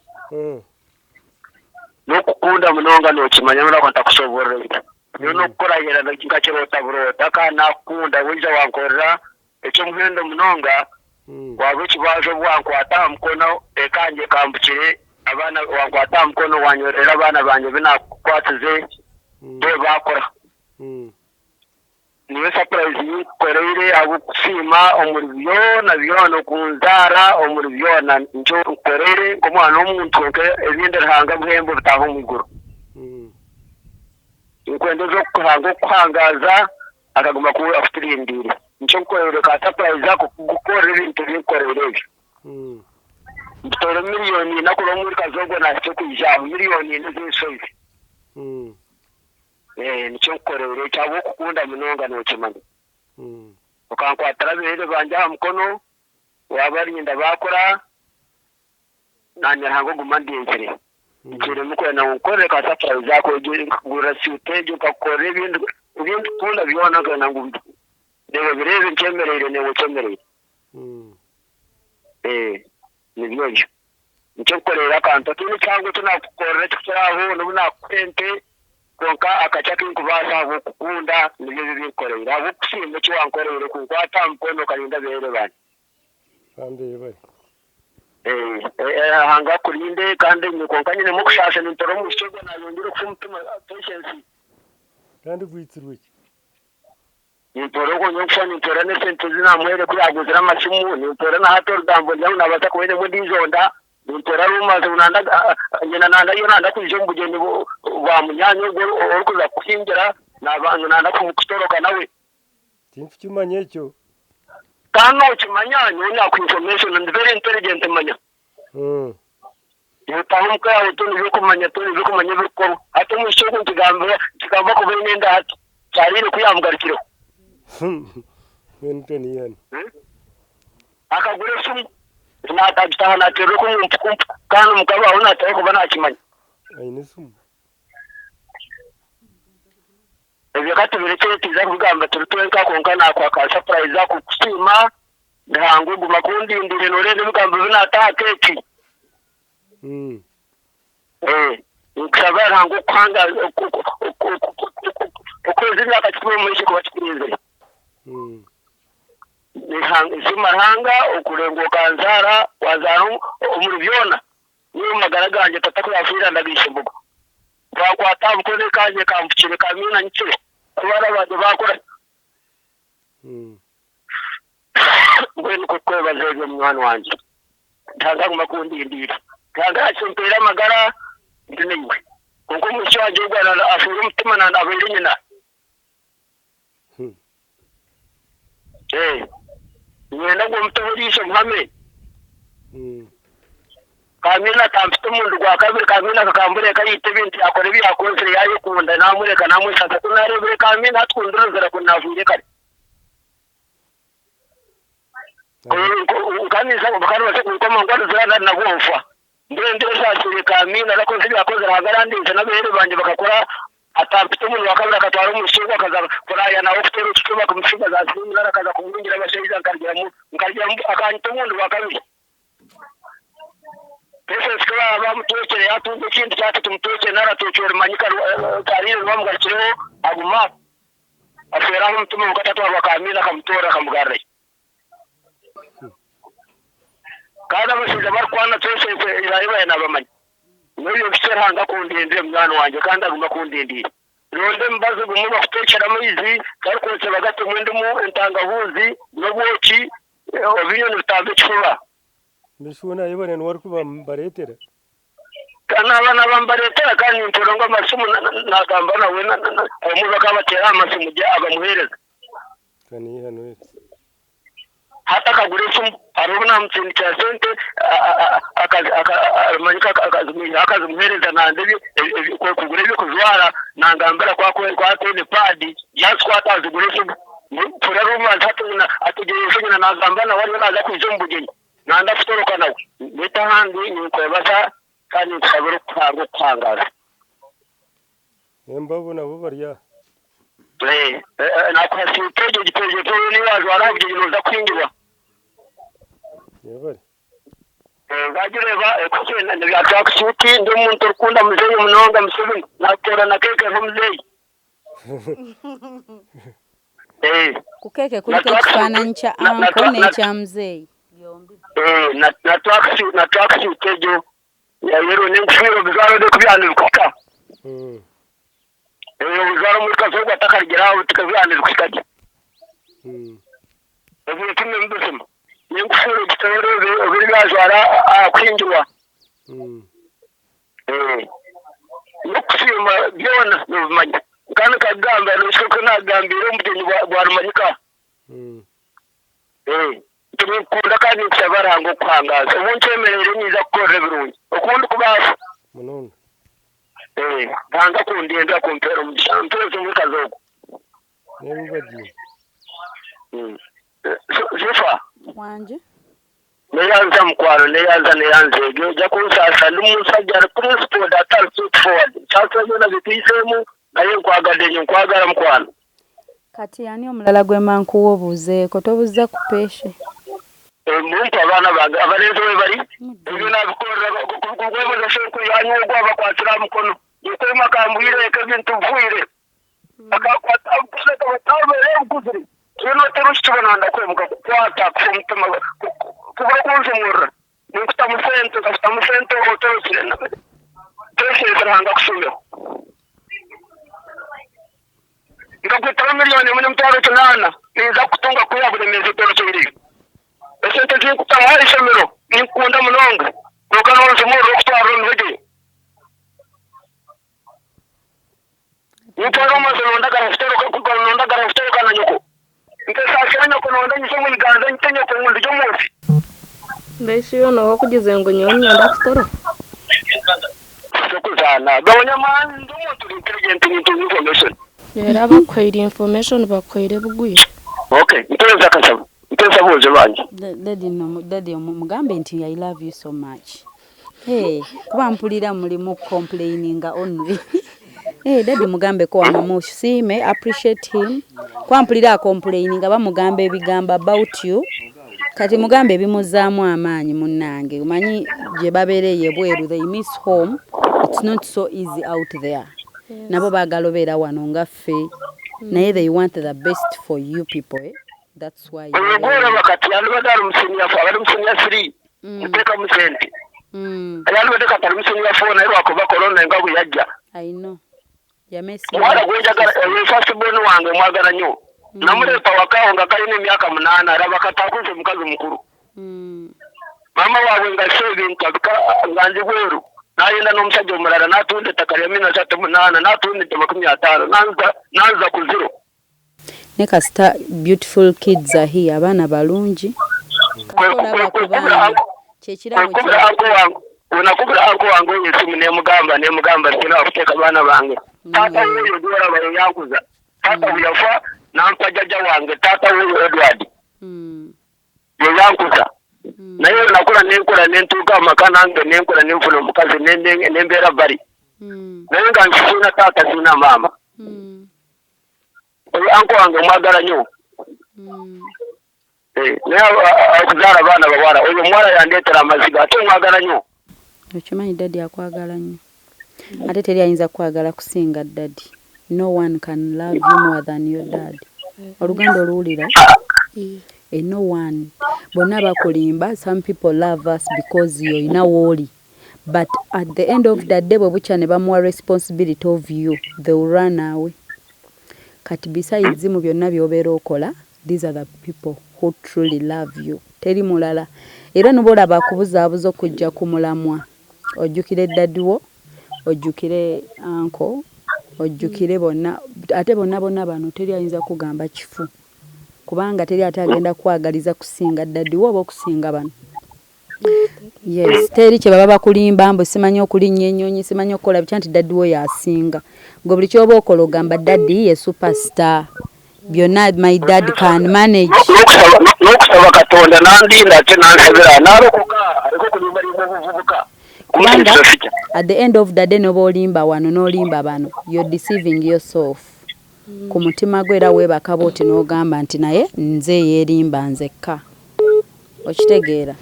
Nokukunda munonga nokimanya mura kwanta kusoborera. Yono kukora yera nakikakirota burota kana kunda wiza wankorera ekyo muhendo munonga. Wabo kibazo bwankwata mukono ekanje kambukire abana wankwata mukono wanyorera abana banje binakwatize bwe bakora. Niwe surprise yikorere abo kusima omuribyo na byona kunzara omuribyo na njo korere komwana omuntu nke ebinde hanga buhembo bitaho muguru. Inkwendeza kuhangaza akaguma ku afterindire. Ncho korere ka surprise ako gukorera ibintu bikorere. Bitoro miliyoni nakulo muri kazogo na cyo kujya miliyoni n'izishoye. Nicho korere cyabo kukunda munonga no kimanye. Ukankwatara bere banja mukono wabarinda bakora nanya hango gumandiyekere. Ikire mukwena ukore ka surprise zako gura sutejo ka kore ibintu kunda byona kana ngumbi. Newe bireze nkemerere newe kemerere. Nibyo byo. Nicyo korera kanto tuni cyangwa tunakorera cyaraho n'unakwente konka akacha kinkubasa gukunda nibyo bikorera bukusimba cyo wankorera kuko atampono karinda bere bane. Kandi bari. Hanga kurinde kandi konka nyine mu kushasha n'intoro mu kigo na yongera kumutuma patience. Kandi bwitsirwe. Intoro ko nyokwa n'intoro ne sente zinamwere kuyaguzira amashimu n'intoro na hato dambo njya nabaza kubene mu ndizonda n'intoro rumaze unanda nyina nanda yo nanda kuje mu bugeni wa munyanyo ngo kuza kuhingira nabantu nanda kumukutoroka nawe tinfu cyumanye cyo kano kimanyanyo nya ku information and very intelligent manya yutaho mukaya utundi byo kumanya bikoro hato mu shoko kigamba ko bene nda hato cyarire kuyamgarikiro Menteni yani. Akagure sumu natabitaha natero ko umpukumpu kandi mukaba aho natari kuba nakimanya. Ayine sumu. Ebyo katubire cyo tiza kugamba turutuwenka konka nakwa ka surprise ku kusima ndangu guma kundi ndire norende bugamba binataha keki. Ukaba ntango kwanga ukoze imyaka 10 mu ishiko bakirize. Simahanga ukurengo kanzara wazaro umurubyona niyo magaraganje tatako yafira ndagishibuga bakwata mukone kanje kampukire kamina nkire abara bade bakora ngwene ko bazeje mwana wanje ndaza kumakundi indira kanga simpera magara ndinewe kuko mushaje ugana afuru umutima nanda abiri nyina Nyenda ngo mutoburisha muhame. Kamina tamfite umuntu gwa kabiri kamina kakambure kayite binti akore byakonse yayo kunda namureka namusaka tunarebere kamina twunduruzira kunavure kare. Kanisa bakari base kukoma ngalo zirana na bumfa. Ndende shakire kamina rakonse byakonse hagarandinze nabere banje bakakora atapite umuntu wakabira katwara umushinga akaza kuraya nawe ufite urucuba ku mushinga za simira akaza kumwingira abashyize nkarya akanyita umuntu wakabiri pese sikaba bamutokere yatunze ikindi cyate tumutokere naratokere manyika tarire bamugakireho aguma aferaho umutima mukatatu bakamira kamutora kamugarre kada basize barkwana twese irayibaye nabamanya Niyo bisheranga kundindire mwana wanje kandi aguma kundindira. Ronde mbaze gumu bafutekera amazi karikose bagate mwendemo entangahuzi noboki obinyo ntabe chuba. Mishuna yibone nwari kuba mbaretera. Kana abana bambaretera kandi ntorongo amasumu nagamba nawe amuza kabatera amasumu je abamuhereza. Kani hano hata kagure sumu arona mtini cha sente akazimanyika akazumuhereza nandebi kugure byo kuzwara nangambera kwa tene padi yaskwata zigure sumu turaruma ntatuna atugeje nyina nagambana wari naza kwijembugeni nanda futoroka nawe beta handi ni kwebasa kandi nsabiro kwangaza Embabu nabo bariya nakwasiteje giteje to ni wazwara byinuza kwingirwa yebare ngajireba kusena ndabyaka suti ndi umuntu ukunda muzeyi munonga musubini nakora na keke nk'umuzeyi kukeke kuliko kifananyi kya anko n'ekya muzeyi yombi na taxi utejo ya yero n'enfiro bizaro de kubyanirwa bizaro muri kazo gatakarigeraho tukabyanirwa kikaje evuye kimwe mbusema n'enfiro gitoro biri byazwara kwinjirwa nukusima byona n'ubumanya kandi kagamba n'isoko nagambira umugeni wa rumanyika tumukunda kandi cyabarango kwangaza ubuncemerere niza gukora birungi ukundi kubaza munone banga kundenda kumpera mu champions mu kazogo nebibagiye Shifah wanje neyanza mkwaro neyanzege jya kunsasa n'umusajja principal data suit forward cyangwa yona bitisemu nayo kwagadenye kwagara mkwano Kati ani omulala gwe mankuwa obuuzeeko tobuuza ku peeshe. Muntu abaana bange abalenzi we bali ebyo nabikolera kugwebuza senkuyanya ogwo abakwatira mukono yekwema kambwireko ebintu nfuire akakwata kuseka batabere okuziri kino terusitibonanda kwemuka kukwata kumutima kuba kunzimurra ninkutamusente kasitamusente otorosirena tesezeranga kusumeho ngakwitara miliyoni mune mutwaro kinana niza kutunga kuya buli mezi torosindiri esente zinkutamuha isomero ninkunda munonga nokanonzimurra okutwara omubigi nitwara omaze nondagara kutero kana nyoko nkesakira nyoko nonda nyise muiganza nyite nyoko ngundi gyomunsi mbese iyo naho kugeze ngo nyewe nyenda kutoro sokuzana gabanyamani ndi umuntu uri intelligent into information rero bakwira information bakwire bugwire okay ntoza kasaba ntoza boje banje Daddy mugambe nti I love you so much. Hey, kuba mpulira mulimu complaining only. Hey, Daddy mugambe ko amamushi. See, may appreciate him. Kwa mpulira complaining aba mugambe ebigamba about you. Kati mugambe bimuzaamu amaanyi munnange. Umanyi je babereye bweru, they miss home. It's not so easy out there. Yes. Nabo bagalobera wano nga ffe. Naye they want the best for you people. Eh? That's why ngora bakati alibadala musinya fa bali musinya 3 uteka musente alibadala katali musinya 4 nayo akoba corona ngabu yajja I know yamesi wala gojagala first born wange mwagala nyo namulepa wakaho nga kalina emyaka 8 araba katakuze mukazi mukuru mama wawe nga sevi nkabika nganje gweru nayenda n'omusajja omulala natunde takali amina 38 natunde 50 nanza ku zero. Nekasita beautiful kids are here abana balungi kakola bakubanga kyekirabo unakubira anko wange yesimu nemugamba sina akuteka bana bange tata huyo dora bayo yankuza tata huyafa nampa jaja wange tata huyo Edward yankuza nayo nakula nenkola nentuka makana ange nenkola nenfuna mukazi nembera bari nayo nganfuna tata sina mama anko wange mwagala nyo naye akuzaala abaana bawala oyo mwala yandeetera amaziga ate mwagala nyo okimanyi Daddy akwagala nnyo ate teri ayinza kwagala kusinga Daddy. No one can love you more than your dad. Oluganda oluwulira no one bonna bakulimba. Some people love us because you're wooli, but at the end of the day bwe bukya ne bamuwa responsibility of you, they will run away. Kati besides mu byonna byobeera okola, these are the people who truly love you. Teri mulala. Era nubola bakubuzaabuza okujja ku mulamwa. Ojjukire Daddy wo, ojjukire uncle, ojjukire bonna, ate bonna bano teri ayinza kugamba kifu. Kubanga teri ate agenda kwagaliza kusinga Daddy wo oba okusinga bano. Yes, teri kye baba bakulimba mbu simanyi okulinnya ennyonyi, simanyi okukola bitya nti Daddy wo yasinga. Ngo buli kyoba okola ogamba Daddy ye superstar. Byonna my dad can manage. Nokusaba Katonda nandinda ate nansebera nalokoka aliko kulimba limuvubuka. At the end of the day noba olimba wano n'olimba bano, you're deceiving yourself. Ku mutima gwe era weebakaba oti n'ogamba nti naye nze yeerimba nzekka. Okitegeera?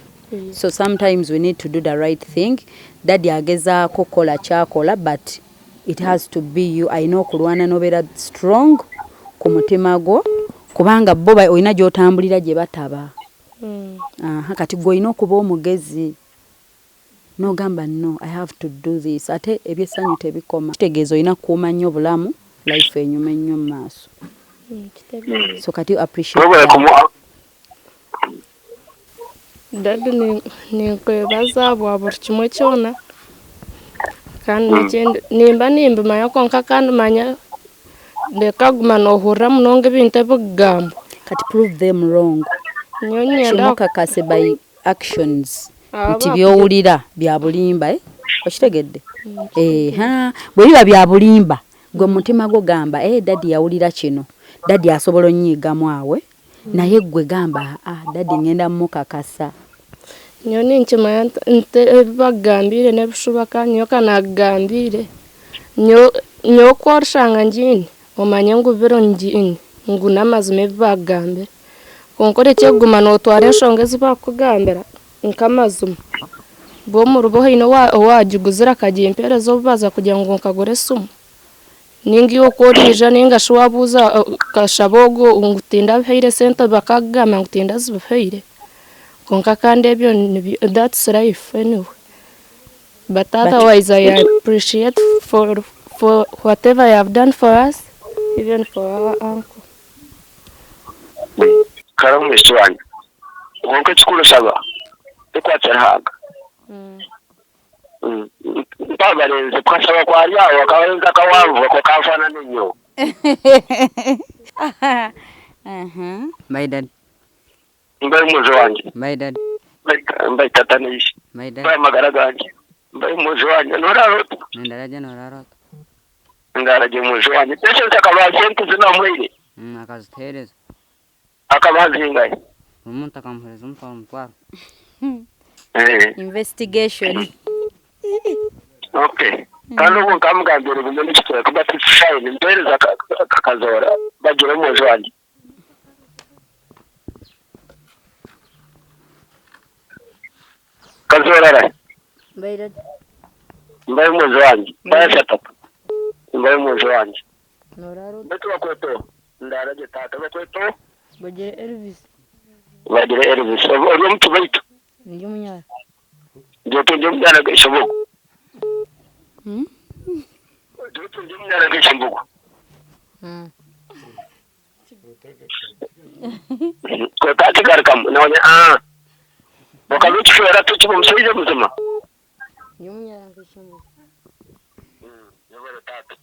So sometimes we need to do the right thing. Daddy agezaako kola kyakola, but it has to be you. Ayina okulwana n'obeera strong ku mutima gwo kubanga bo oyina gy'otambulira gye bataba. Kati gwe oyina okuba omugezi. No gamba no, I have to do this. Ate ebyesanyu tebikoma. Kitegeeza oyina kuuma nnyo bulamu, life enyuma ennyo mu maaso. So kati appreciate that. Daddy ninkwebaza bwa buri kimwe kyona kandi nimba manya konka kandi manya ndekaguma nohurra munonga ebintu ebigamba kati prove them wrong. Kimukakase by actions nti byowulira bya bulimba okitegedde bwe biba bya bulimba gwe mutima gwo gamba Daddy yawulira kino, Daddy asobola onnyigamu awe naye gwe gamba Daddy ngenda mukakasa. Nyoni nkimanya nte bagambire nebishubuka nyo kanagambire nyo kworushanga njini omanye ngubiro njini nguna mazima ebibagambe konkore kyeguma notwara enshonga ezibakugambira nkamazima bo mu ruboho ino wajiguzira kagiye impereza obubaza kugira ngo nkagure sumu ningi yokorija ninga shwabuza kashabogo ngutinda bheire sente bakagama ngutinda zibheire konka kandi ebyo that's life anyway but otherwise I appreciate for whatever you have done for us even for our uncle. Karamu mishwani wonke chikulu saba ikwatshahaga baba lenze kwasaba kwa lyawo wakawenza kawanvu ko kafana ninyo My dad. Mbaye muzi wanje. My dad. Mbaye tata nishi. My dad. Mbaye magara ganje. Mbaye muzi wanje norarota. Ndaraje norarota. Ndaraje muzi wanje. Pese takaba sente zina mwire. Akazitereza. Akabazingaye. Umuntu akampereza umutwaro. Investigation. Okay. Kandi ubu nkamugambira ubumenyi cyane kuba tishine mpereza kakazora bagira muzi wanje. Kazorara. Mbaye muzi wanje. Mbaye shatatu. Mbaye muzi wanje. Noraro. Betwa kweto. Ndaraje tata kweto. Bagire Elvis. Bagire Elvis. Oyo mtu baitu. Ndiyo munyara. Ndiyo mnyara geshobogo. Ndiyo mnyara geshobogo. Kwa tati karikam. Naonya wakaluchifera tuchipo msaide mzima. Ndiyo munyara geshobogo. Yabara tata.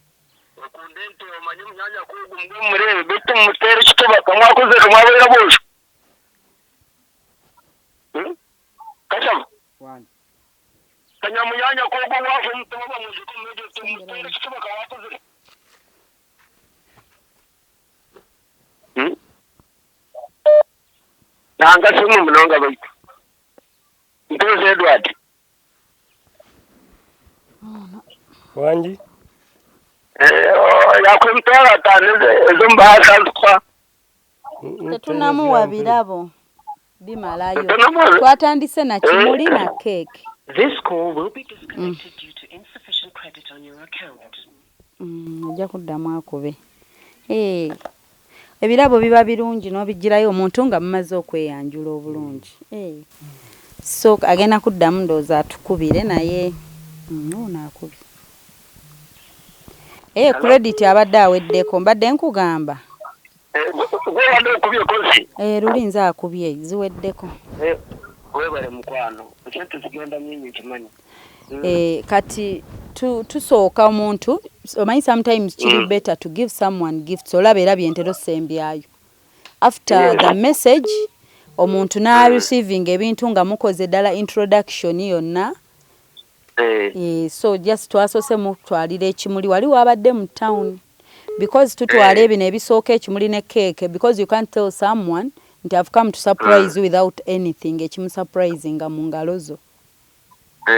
Wakundente omanyi mnyanya kugu murebe bitu mutere kituba kamwakoze kamwabera bosho. Kasam. One. Kanya munyanya kugu wafu mtoba muziko meje mutere kituba kamwakoze. Nanga simu mnonga baitu. Uncle Edward. Wanji. Yakumtwala taneze ezombasa kwa. Tetunamuwa birabo bimalayo. Twatandise na kimuli na cake. This call will be disconnected due to insufficient credit on your account. Ajja kuddamu akube. Ebirabo biba birungi n'obigirayo omuntu nga mumaze okweyanjula obulungi. So agenda kuddamu ndooza atukubire naye naakubye. Credit abadde aweddeko mbadde nkugamba. Wabadde okubye kozi. Lulinza akubye ziweddeko. Webale mukwano. Ekyo tugenda nyinyi kimanyi. Kati tusooka omuntu omanyi sometimes kiri better to give someone gifts olaba era byentero sembyayo. After the message omuntu na receiving ebintu nga mukoze dala introduction yonna. So just twasose mutwalira ekimuli wali wabadde mu town because tutwala ebino ebisooka ekimuli ne cake because you can't tell someone nti I've come to surprise you without anything ekimu surprising mu ngalo zo.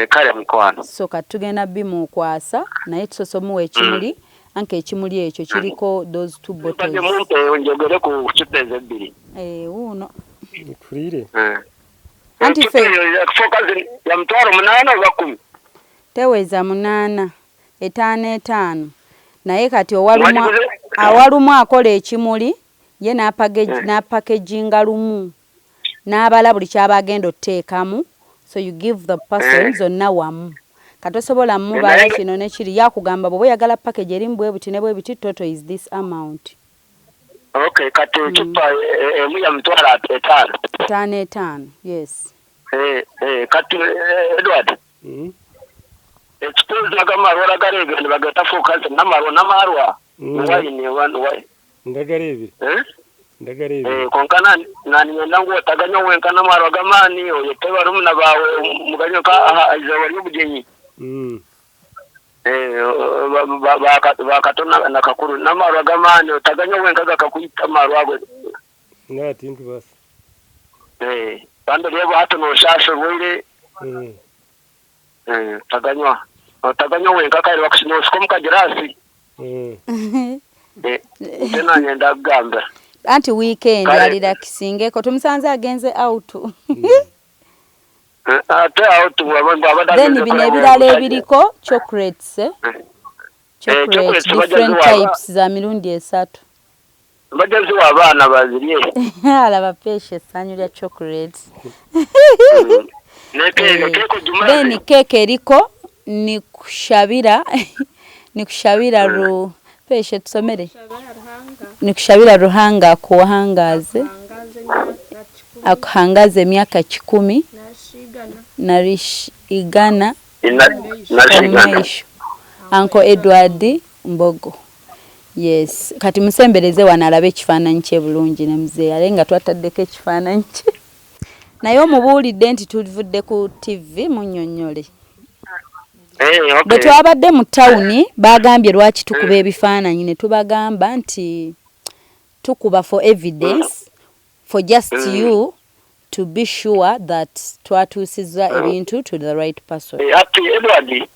Kale mukwano. So katugenda bimu okwasa naye tusosomuwa ekimuli anke ekimuli ekyo kiriko those two bottles. Muntu njogere ku kiteze bbiri. Uno. Kurire. Anti fe focus ya mtwaro 8 oba 10. Teweza 8 5 naye kati awalumu akola ekimuli ye n'apakejinga lumu n'abala buli kyabagenda oteekamu so you give the person zonna wamu katosobola mubala kino nekiri yakugamba bwe yagala package erimu bwe buti ne bwe biti total is this amount. Okay, kati chupa emu ya mtwaro 5. Yes. Kati Edward. Expose agamaro garebe bagata focus namarwa wine why ndagarebe ndagarebe konkana nani ndangu otaganya wenka namarwa gamani oyetewa rumuna bawe muganyo ka azawari bugenyi bakatona nakakuru namarwa gamani otaganya wenka gakakuita marwa ngatintu basi bando lebo hatu no shasho wile taganywa wenka kali wakusino sikomka girasi tena nyenda kugambira anti weekend alira kisingeko tumusanze agenze out ate out abada then bino ebirala ebiriko chocolates chocolate different types za mirundi 3 bajazi w'abaana bazirye alaba peshe sanyu lya chocolate then keke eriko ni kushabira ru peshe tusomere ni kushabira ruhanga kuhangaze akuhangaze miaka 10 narishigana Uncle Edward Mbogo. Yes, kati musembereze wanalabe ekifaananyi kye bulungi ne mzee alenga twataddeko ekifaananyi kye. Naye omubuulidde nti tuvudde ku TV munnyonnyole. Bwe twabadde mu tawuni bagambye lwaki tukuba ebifaananyi ne tubagamba nti tukuba for evidence for just you to be sure that twatuusizza ebintu to the right person. Edward.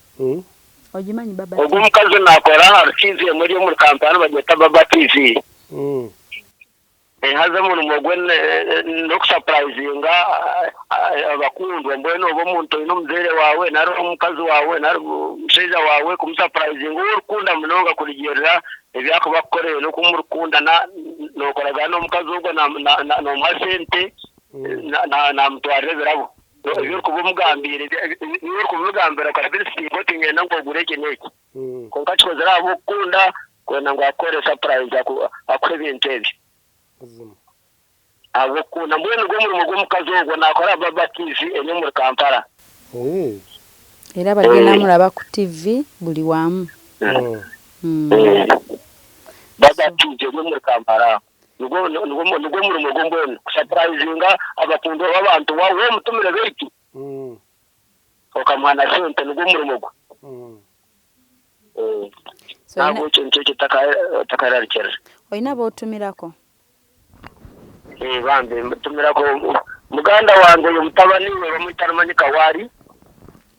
Ojimanyi baba. Ogumukazi nakora archive muri mu kampani bageta baba TV. Haza mu mugwene no surprising abakundwa mbwene obo muntu ino mzere wawe naro omukazi wawe naro mushiza wawe kumsurprising urukunda munonga kuligerera ebyako bakoreye no kumurukunda no koragana omukazi ubwo na masente na mutware birabo iyo kubumugambire iyo kubumugambira kabiri sipoti ngenda ngo gureke neki konka chikozera abukunda kwena ngo akore surprise akwebintu ebi abukunda mbwene ngo muri mukazi ubwo nakora baba TV enyo muri Kampala era bagenda mulaba ku TV buli wamu baba TV muri Kampala nugo muri mugombo surprisinga abakundu abantu wawe mutumire beiki okamwana sente nugo muri mugo nabo cyo takararikera oyina botumirako bambe mutumirako muganda wange yo mutabani we bamutarumanye kawari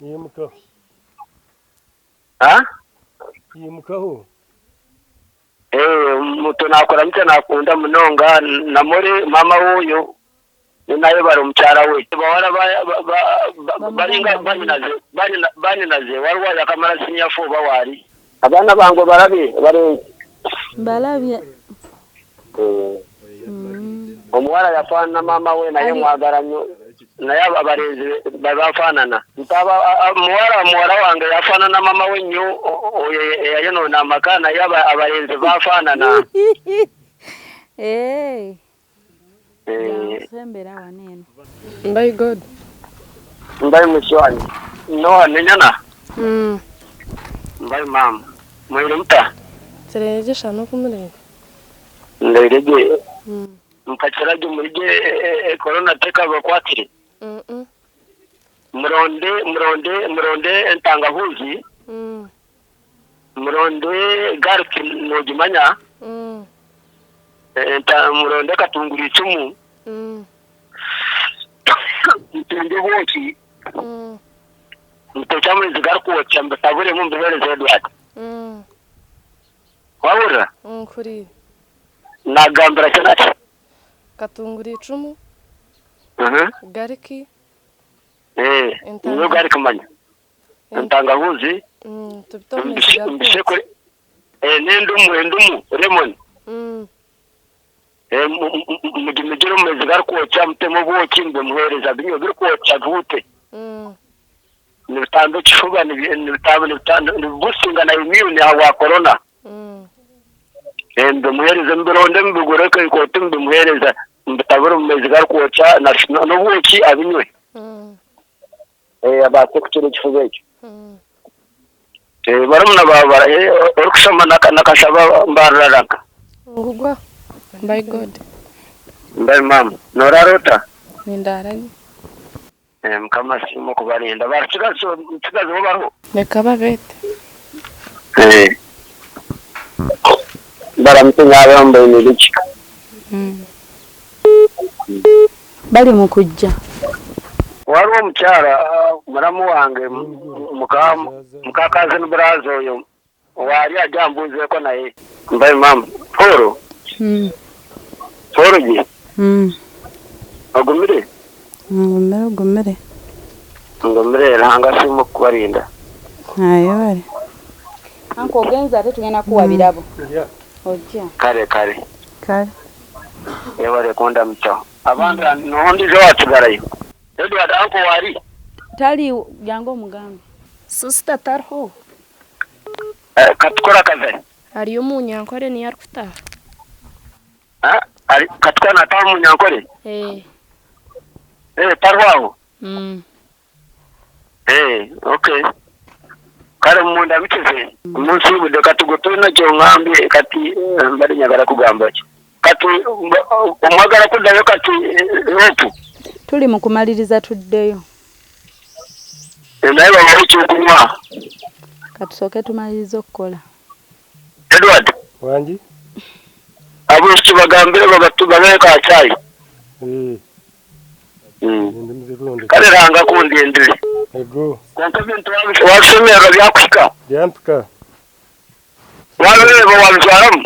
yimuka yimukaho muto nakora mute nakunda munonga namore mama wuyo nayo bari umucyara we bawara baringa baninaze warwaye akamara sinyafu bawari abana bango barabe balabye omwara yafana mama we nayo mwagaranyo naye abarezi bafanana ntaba mwara wange yafana na mama we nyo yayo na makana yaba abarezi bafanana sembera wanene by God mbai mshwani no ninyana mbai mam mwere mta sereje shano kumurenge ndereje mukacharaje murije corona teka bakwatire muronde entangahuzi muronde garki nojimanya muronde katunguri icumu mtende boki mtochamwe zigarku chamba tabure mu mbere zedwat wabura kuri nagambira cyane katunguri icumu gariki niyo gariki manya entangahuzi mbishekore nendumu lemon mujimijiro mwezigar kuocha mtemo boki mbe muhereza binyo bir kuocha gute nitambe chifuba nitambe businga na immune hawa corona mbe muhereza mbironde mbigureka ikote mbe muhereza mbitaburo mwezigar kuocha no boki abinywe abase kuchire chifuba iki baramuna baba orukusoma nakashaba mbararaka ngugwa by God mbai mama norarota nindarani mkama simo kubarinda barchigazo bo baro nekaba bete baramutungaba mbai nilichika bali mukujja wari omukyara muramu wange mukakazi n'uburazo oyo wali ajambuzeeko naye mbaye mama Poro Poro je ogumire ngomire langa simu kubarinda ayo bale anko ogenza ate tugenda kuwa birabo ojja kale yebale konda mcho abantu nondi zo atugarayo Edward anko wali tali yango mugambi Sister Tarho. Katukora kaze. Ariyo munyankore ni yarkuta. Ari katukora na tamu munyankore? Tarwaho. Okay. Kare munda biteze. Umunsi w'ubude katugotuna cyo ngambi kati mbari nyagara kugamba cyo. Kati umwagara kudayo kati ropu. Tuli mukumaliriza tuddeyo. Naye bamwe cyukunywa. Katusoke tumaliriza okukola. Edward. Wanji. Abo kibagambire babatubale ka chai. Kale ranga kundendere. Ego. Konka bintu wasomera byakushika. Byampika. Walebo walzwaram.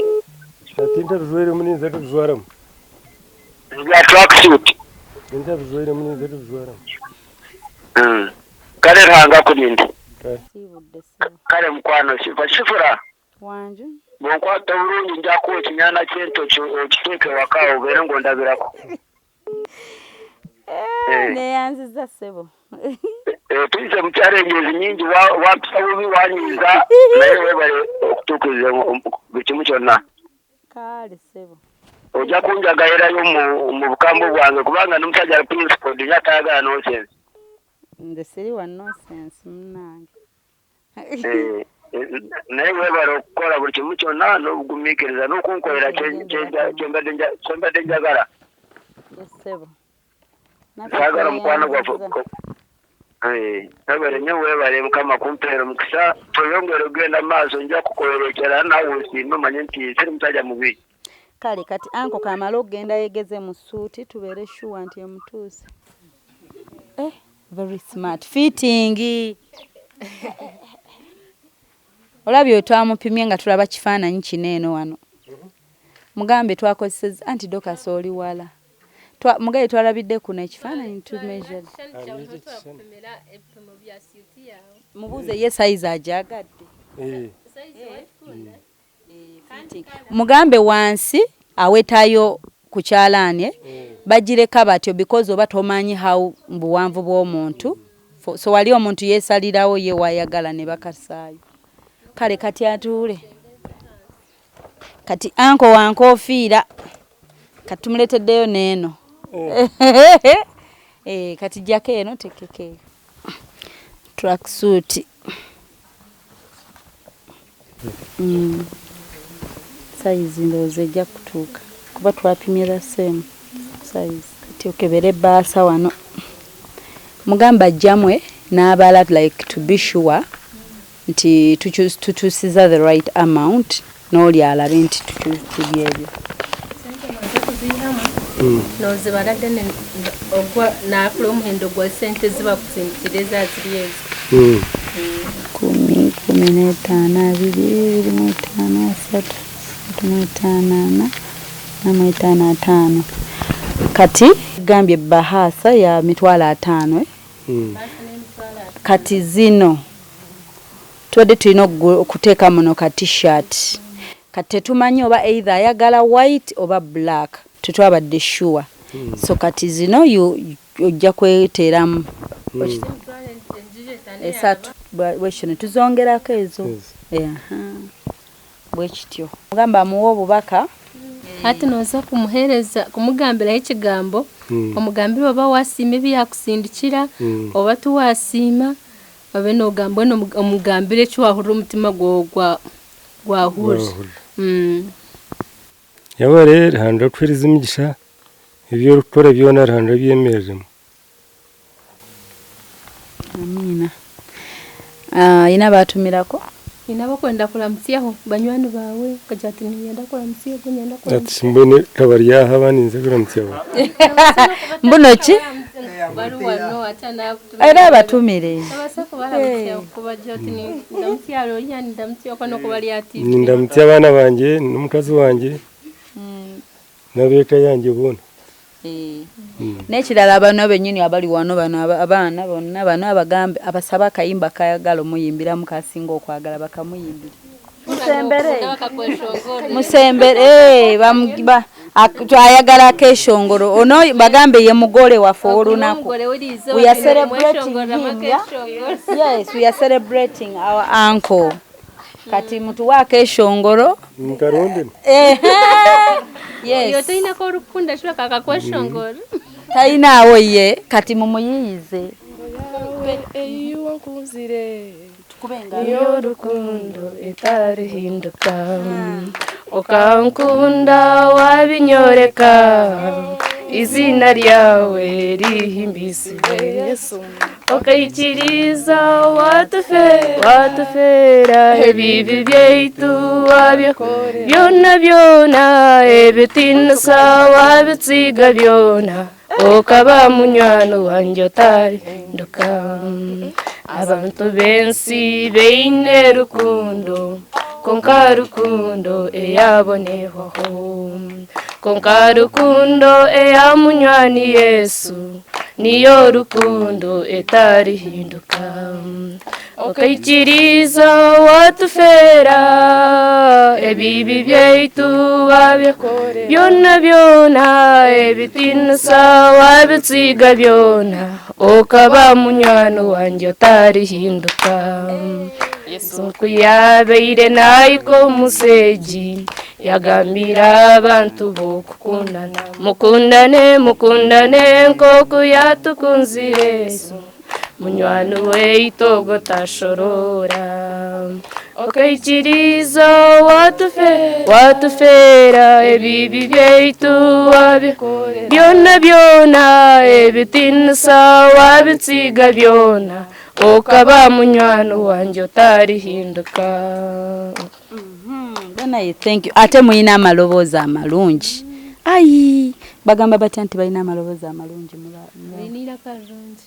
Atinta ruzwere muni zetu ruzwaram. Ya tracksuit. Tinta ruzwere muni zetu ruzwaram. Kale ranga kudindi. Kale mkwano Shifah. Wanje. Bonkwata urungi njako kinyana cyento kiteke wakao bere ngo ndabirako. Ne yanziza sebo. Tuize mcharengezi nyingi wapisabubi wanyiza naye webale okutukuze bikimu kyonna. Kale sebo. Oja kunjagayira yo mu bukambo bwange kubanga n'omusajja principal yataaga nonsense. Ndeseri wa nonsense munange. Naye webale okukola buli kimu kyonna n'obugumikiriza n'okunkolera kyembadde njagala. Sebo. Sagala mukwano gwaffe. Nabere nyo webale mukama kumpeera mukisa toyongere ogenda maaso nja kukolerekera nawe osiima manye nti siri musajja mubi. Kale kati anko kamala ogenda yegeze mu suuti tubeere sure nti emutuuse. Very smart fitting. Olabye twamupimye nga tulaba kifaananyi kineeno wano. Mugambe twakozeseza antidokas oli wala. Mugabe twalabidde kuno ekifaananyi to measure. Mubuuze ye size ajagadde. Mugambe wansi awetayo ku kyalaani bagireka batyo because oba tomanyi how buwanvu bw'omuntu. So wali omuntu yeesalirawo ye wayagala ne bakasaayo. Kale kati atuule. Kati anko wankofiira. Kati tumuleteddeyo neeno. Kati jake eno tekeke. Tracksuit. Size ndoze ejja kutuuka. Kuba twapimira same size. Kati okebere baasa wano. Mugamba jamwe n'abala like to be sure nti tutuusiza the right amount n'oli alabe nti tutuusiza ebyo. No zibaradde ogwa nakula omuhendo gwa sente ziba kusindikiriza ziri ezo. 10, 15, 20, 25, 30, 35, 5. Kati gambye bahasa ya mitwala 5. Kati zino twede tulina okuteeka muno ka t-shirt. Kati tumanyi oba either ayagala white oba black. Tutwabadde sure. So kati zino ojja kweteeramu. Esatu bwekino tuzongerako ezo. Bwekityo. Mugamba amuwa obubaka. Ati noza kumuhereza kumugambira ekigambo. Omugambira oba wasiima ebyakusindikira oba tuwasiima babe n'ogamba omugambira ekiwahurira omutima gwahura. Yabare handa kwiriza imigisha ibyo rukora byona handa byemereremo. Amina. Ina batumirako? Ina bakwenda kulamutyaho banywani bawe kajati niyenda kulamutyaho kunyenda kulamutyaho. Ati mbone tabariya habaninze kulamutyaho. Mbuno ki? Baruwa no atana era batumire. waramutse kuba jotini ndamutyalo yani ndamutyo kono kubali ati ndamutse abana banje n'umukazi wanje nabeka yanjye bona nekirala abana benyini abali wano bano abaana bonna bano abagambe abasaba kayimba kayagala muyimbira mukasinga okwagala bakamuyimbira musembere bamugiba twayagala keshongoro ono bagambe ye mugole waffe olunaku we are celebrating him, yeah? Yes, we are celebrating our uncle kati mutu wa keshongoro nkaronde yes yo tayina ko rukunda shwa kaka kweshongoro tayina awo ye kati mumuyize eyu wankunzire yo rukundo etarihinduka okankunda wabinyoreka izina ryawe rihimbisiwe Yesu okayikiriza watufera ebibi byaitu wabikore byona byona ebitinasa wabitsiga byona okaba munywano wanjye utarinduka abantu bensi beine rukundo konka rukundo eyabonehoho konka rukundo eyamunywani Yesu niyo rukundo etarihinduka okayikiriza watufera ebibi byaitu wabikore byona byona ebitinasa wabitsiga byona okaba munywano wanjye utarihinduka Yesu kuyabeire naiko museji yagambira abantu bokukundana mukundane nkoko yatukunzire Yesu munywano weito gotashorora okayikiriza watufera ebibi byaitu wabikore byona byona ebitinasa wabitsiga byona okaba munywano wanjye utarihinduka Bana thank you ate muina amaloboza amalungi ayi bagamba batanti balina amaloboza amalungi binira karungi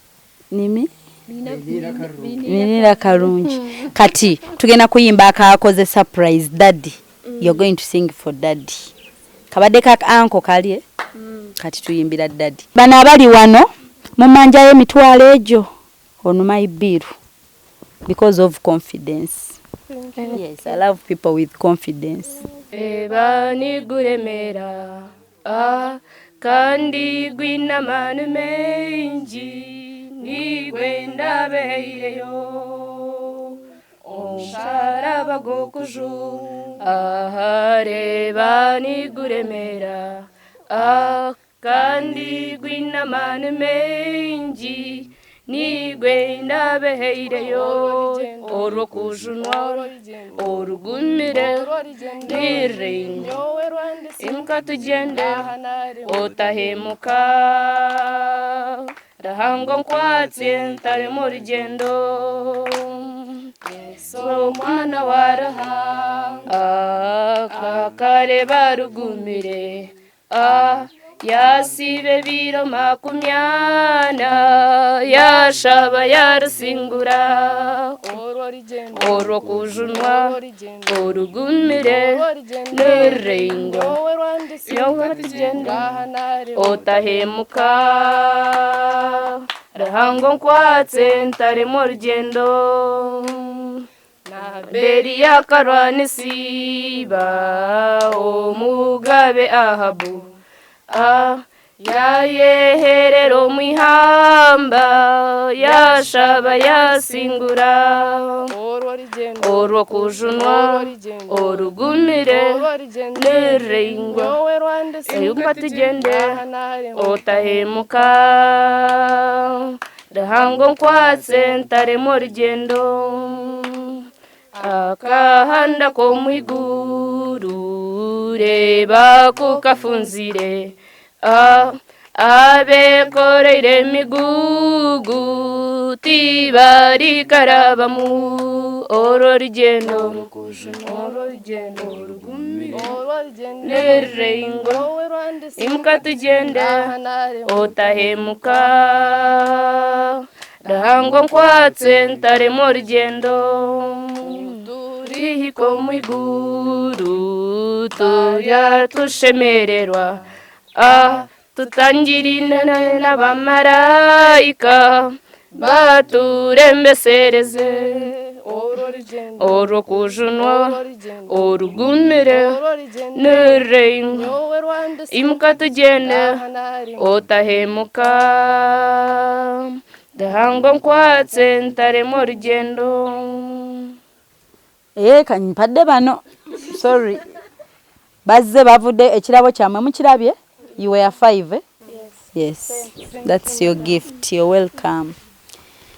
nimi binira karungi kati tugenda kuyimba akakoze surprise daddy you're going to sing for daddy kabade kaka uncle kaliye kati tuyimbira daddy bana abali wano mumanja yemitwalo ejo on my bill because of confidence. Yes, I love people with confidence. Ebani guremera kandi gwina manu menji nigwenda beireyo omusharaba gokuju aharebani guremera kandi gwina manu menji nigwenda beheireyo orokujunwa orugumire nirenyo imka tugende otahemuka rahango nkwatse ntare mu rugendo so mwana waraha kakare barugumire yasibe biro makumyana yashaba yarasingura oro kujunwa orugumire nerengo yongatugenda otahemuka rahango nkwatse ntare mu rugendo beri yakarwanisiba omugabe ahabu yayeherero mwihamba yashaba yasingura orwo kujunwa orugumire nerengo eyumba tugende otahemuka rahango nkwatse ntare mu rugendo akahanda ko mwiguru reba kukafunzire abekoreire migugu tibari karabamu oro rugendo nerengo imka tugende otahemuka Dahango nkwatse ntaremo urugendo turihiko mu iguru turya tushemererwa tutangirina n'abamarayika baturembesereze oro kujunwa orugumire n'urreino imuka tugende otahemuka Dahango nkwatse ntaremo urugendo kanyimpadde bano sorry bazze bavudde ekirabo kyamwe mukirabye you were 5 yes that's your gift you're welcome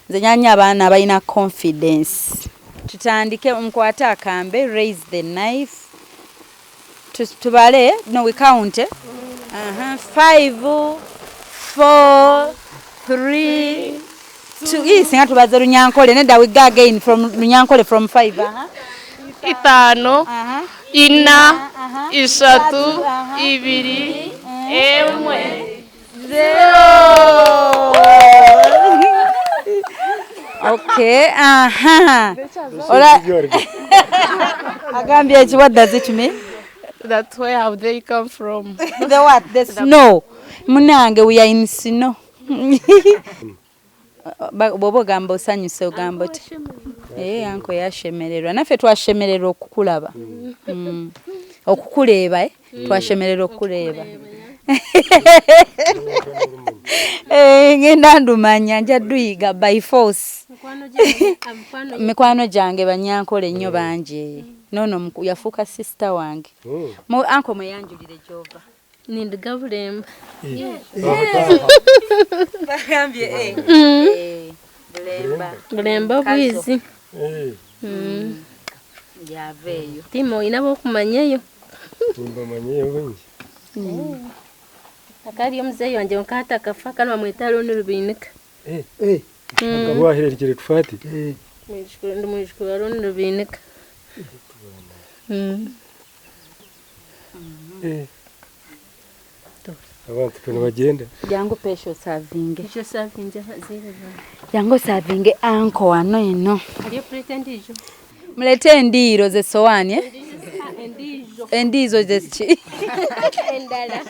nze nyanya abaana abalina confidence tutandike nkwate akambe raise the knife tubale no we count 5 4 3 2 singa tubaze runyankole neda we go again from runyankole from 5 itano ina ishatu ibiri emwe 0 okay alright agambye what does it mean that's where have they come from the what the snow munange we are in snow bobo gambo osanyuse ogambo ti anko yashemererwa naffe twashemererwa okukulaba okukuleeba twashemererwa okuleeba ngenda ndumanya nja duyiga by force mikwano gyange banyankole nnyo bangi nono yafuuka sister wange anko mweyanjulire gyova nindiga bulemba bagambye bulemba bwizi yaveeyo timo inabo okumanyeyo mbamanyeyo bungi akali omuzeeyi wanje nkata kafa kano bamwetalo n'olubinika wahererekere tufati mwishukuru n'olubinika abantu pano bagenda jangu pesho savinge jangu savinge anko wano eno mulete endiiro ze sowaani endiizo ze ki endala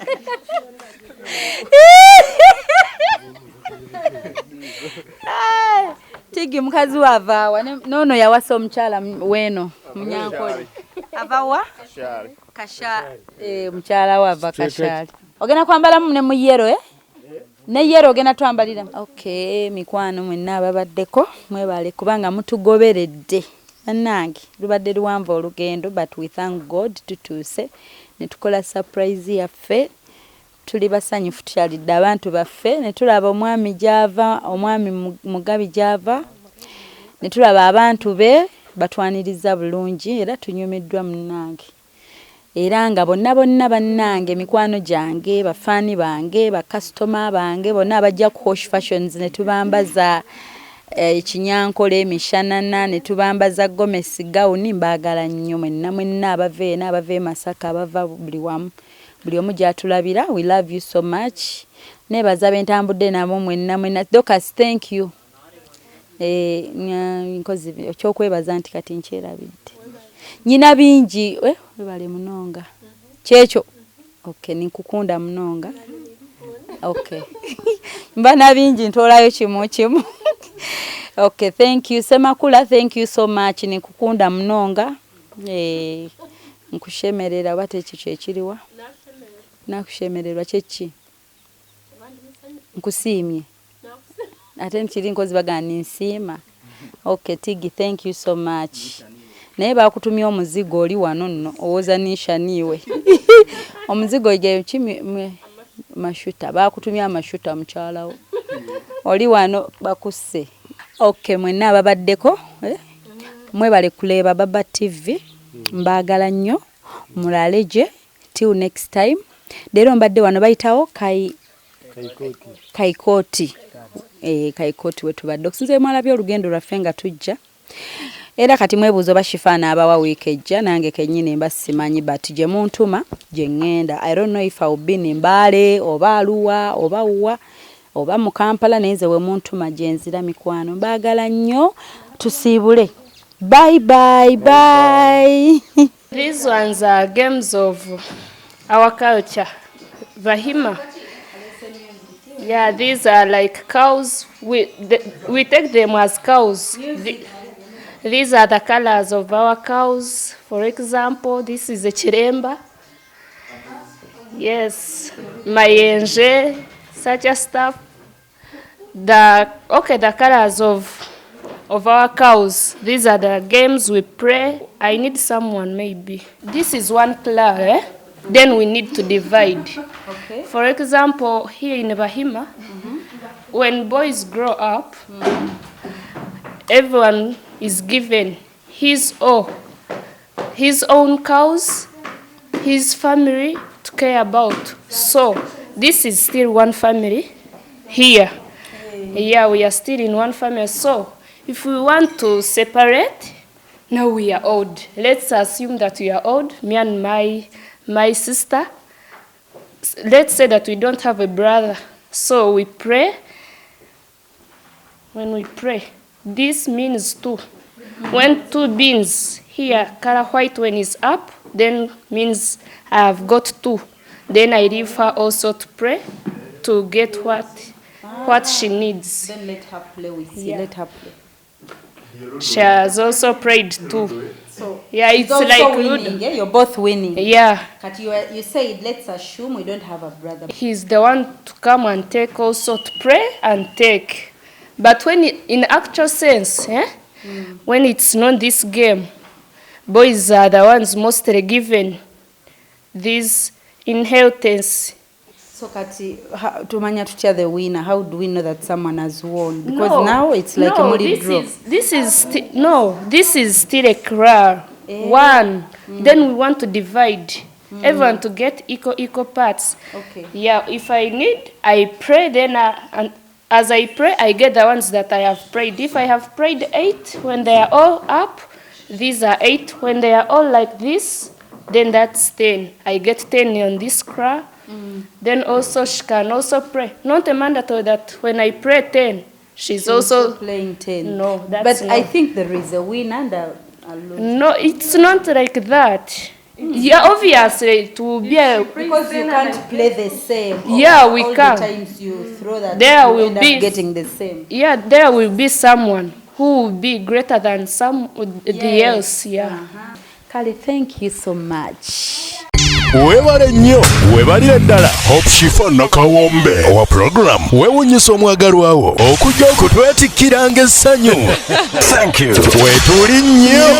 tigi mukazi wavaawa nono yawasa omukyala weno munyankole avawa kashali mukyala wava kashali ogenda kwambalamu ne mu yero ne yero ogenda twambalira okay mikwano mwenna ababaddeko mwebale kubanga mutugoberedde nange lubadde luwanvu olugendo but we thank God tutuuse ne tukola surprise yaffe tuli basanyufu tukyalidde abantu baffe ne tulaba omwami gyava omwami Mugabi gyava ne tulaba abantu be batwaniriza bulungi era tunyumiddwa munnange era nga bonna bannange mikwano gyange bafaani bange bakasitoma bange bonna abajja ku Hosh Fashions ne tubambaza ekinyankole emishanana ne tubambaza gomesi gawuni mbaagala nnyo mwenna abave Masaka abava buli wamu buli omu gyatulabira we love you so much nebaza bentambudde nabo mwenna Docas thank you nkozi kyokwebaza nti kati nkyerabidde nyina bingi webale munonga kyekyo okay ninkukunda munonga okay mbana bingi ntolayo kimu okay thank you Semakula thank you so much ninkukunda munonga nkushemerera bate ekyo ekiriwa nakushemererwa kyeki nkusiimye ate nkiri nkozi bagani nsiima okay Tigi thank you so much naye bakutumya omuzigo oli wano nno owoza nishaniwe omuzigo gye kimi mashuta bakutumya amashuta mukyalawo oli wano bakusse okay mwenna ababaddeko mwebale kuleba Baba TV mbagala nnyo mulaleje till next time leero mbadde wano bayitawo Kaikoti Kaikoti wetubadde okusinze mwalabye olugendo lwaffe nga tujja era kati mwebuuzo Shifah n'abawa week ejja nange kennyini mba simanyi but gye muntuma gye ngenda I don't know if I will be in Mbale oba Aluwa oba Uwa oba mu Kampala naye nze we muntu majenzira mikwano baagala nnyo tusiibule. Bye bye bye. These ones are games of our culture. Vahima. Yeah, these are like cows. We take them as cows. These are the colors of our cows. For example, this is a chiremba. Yes, mayenje, such a stuff. The colors of our cows. These are the games we play. I need someone maybe. This is one class, Then we need to divide. Okay. For example, here in Bahima, when boys grow up, everyone is given his own cows, his family to care about. So this is still one family here. Yeah, we are still in one family. So if we want to separate, now we are old. Let's assume that we are old, me and my sister. Let's say that we don't have a brother. So we pray. When we pray, this means 2. When 2 beans here, color white when it's up, then means I have got 2. Then I leave her also to pray to get what she needs. Then let her play with you. Let her play. She has also prayed too. So yeah, it's also like winning. Yeah, you're both winning. Yeah. But you said let's assume we don't have a brother. He's the one to come and take also to pray and take. But when in actual sense, when it's not this game, boys are the ones mostly given this inheritance. So Kati, tumanya tutya the winner. How do we know that someone has won? Because now it's like a multi draw. This is still a crawl. One. Then we want to divide. Everyone to get equal parts. Okay. Yeah, if I need, I pray, then and as I pray, I get the ones that I have prayed. If I have prayed 8, when they are all up, these are 8. When they are all like this, then that's 10. I get 10 on this crawl. Then also she can also pray. Not a mandatory that when I pray 10, she's also playing 10. No, that's but I think there is a winner and a loser. No, it's not like that. Yeah, obviously to be because you can't play the same. Yeah, we all can. The times you throw that, there you will end be up getting the same. Yeah, there will be someone who will be greater than the else. Yeah. Kale, thank you so much. Webale nnyo webalire ddala Hope Shifah nakawombe owa program weewunyisa omwagalwa wo okujja okutwetikkiranga essanyu. Thank you. Weetuli nnyo.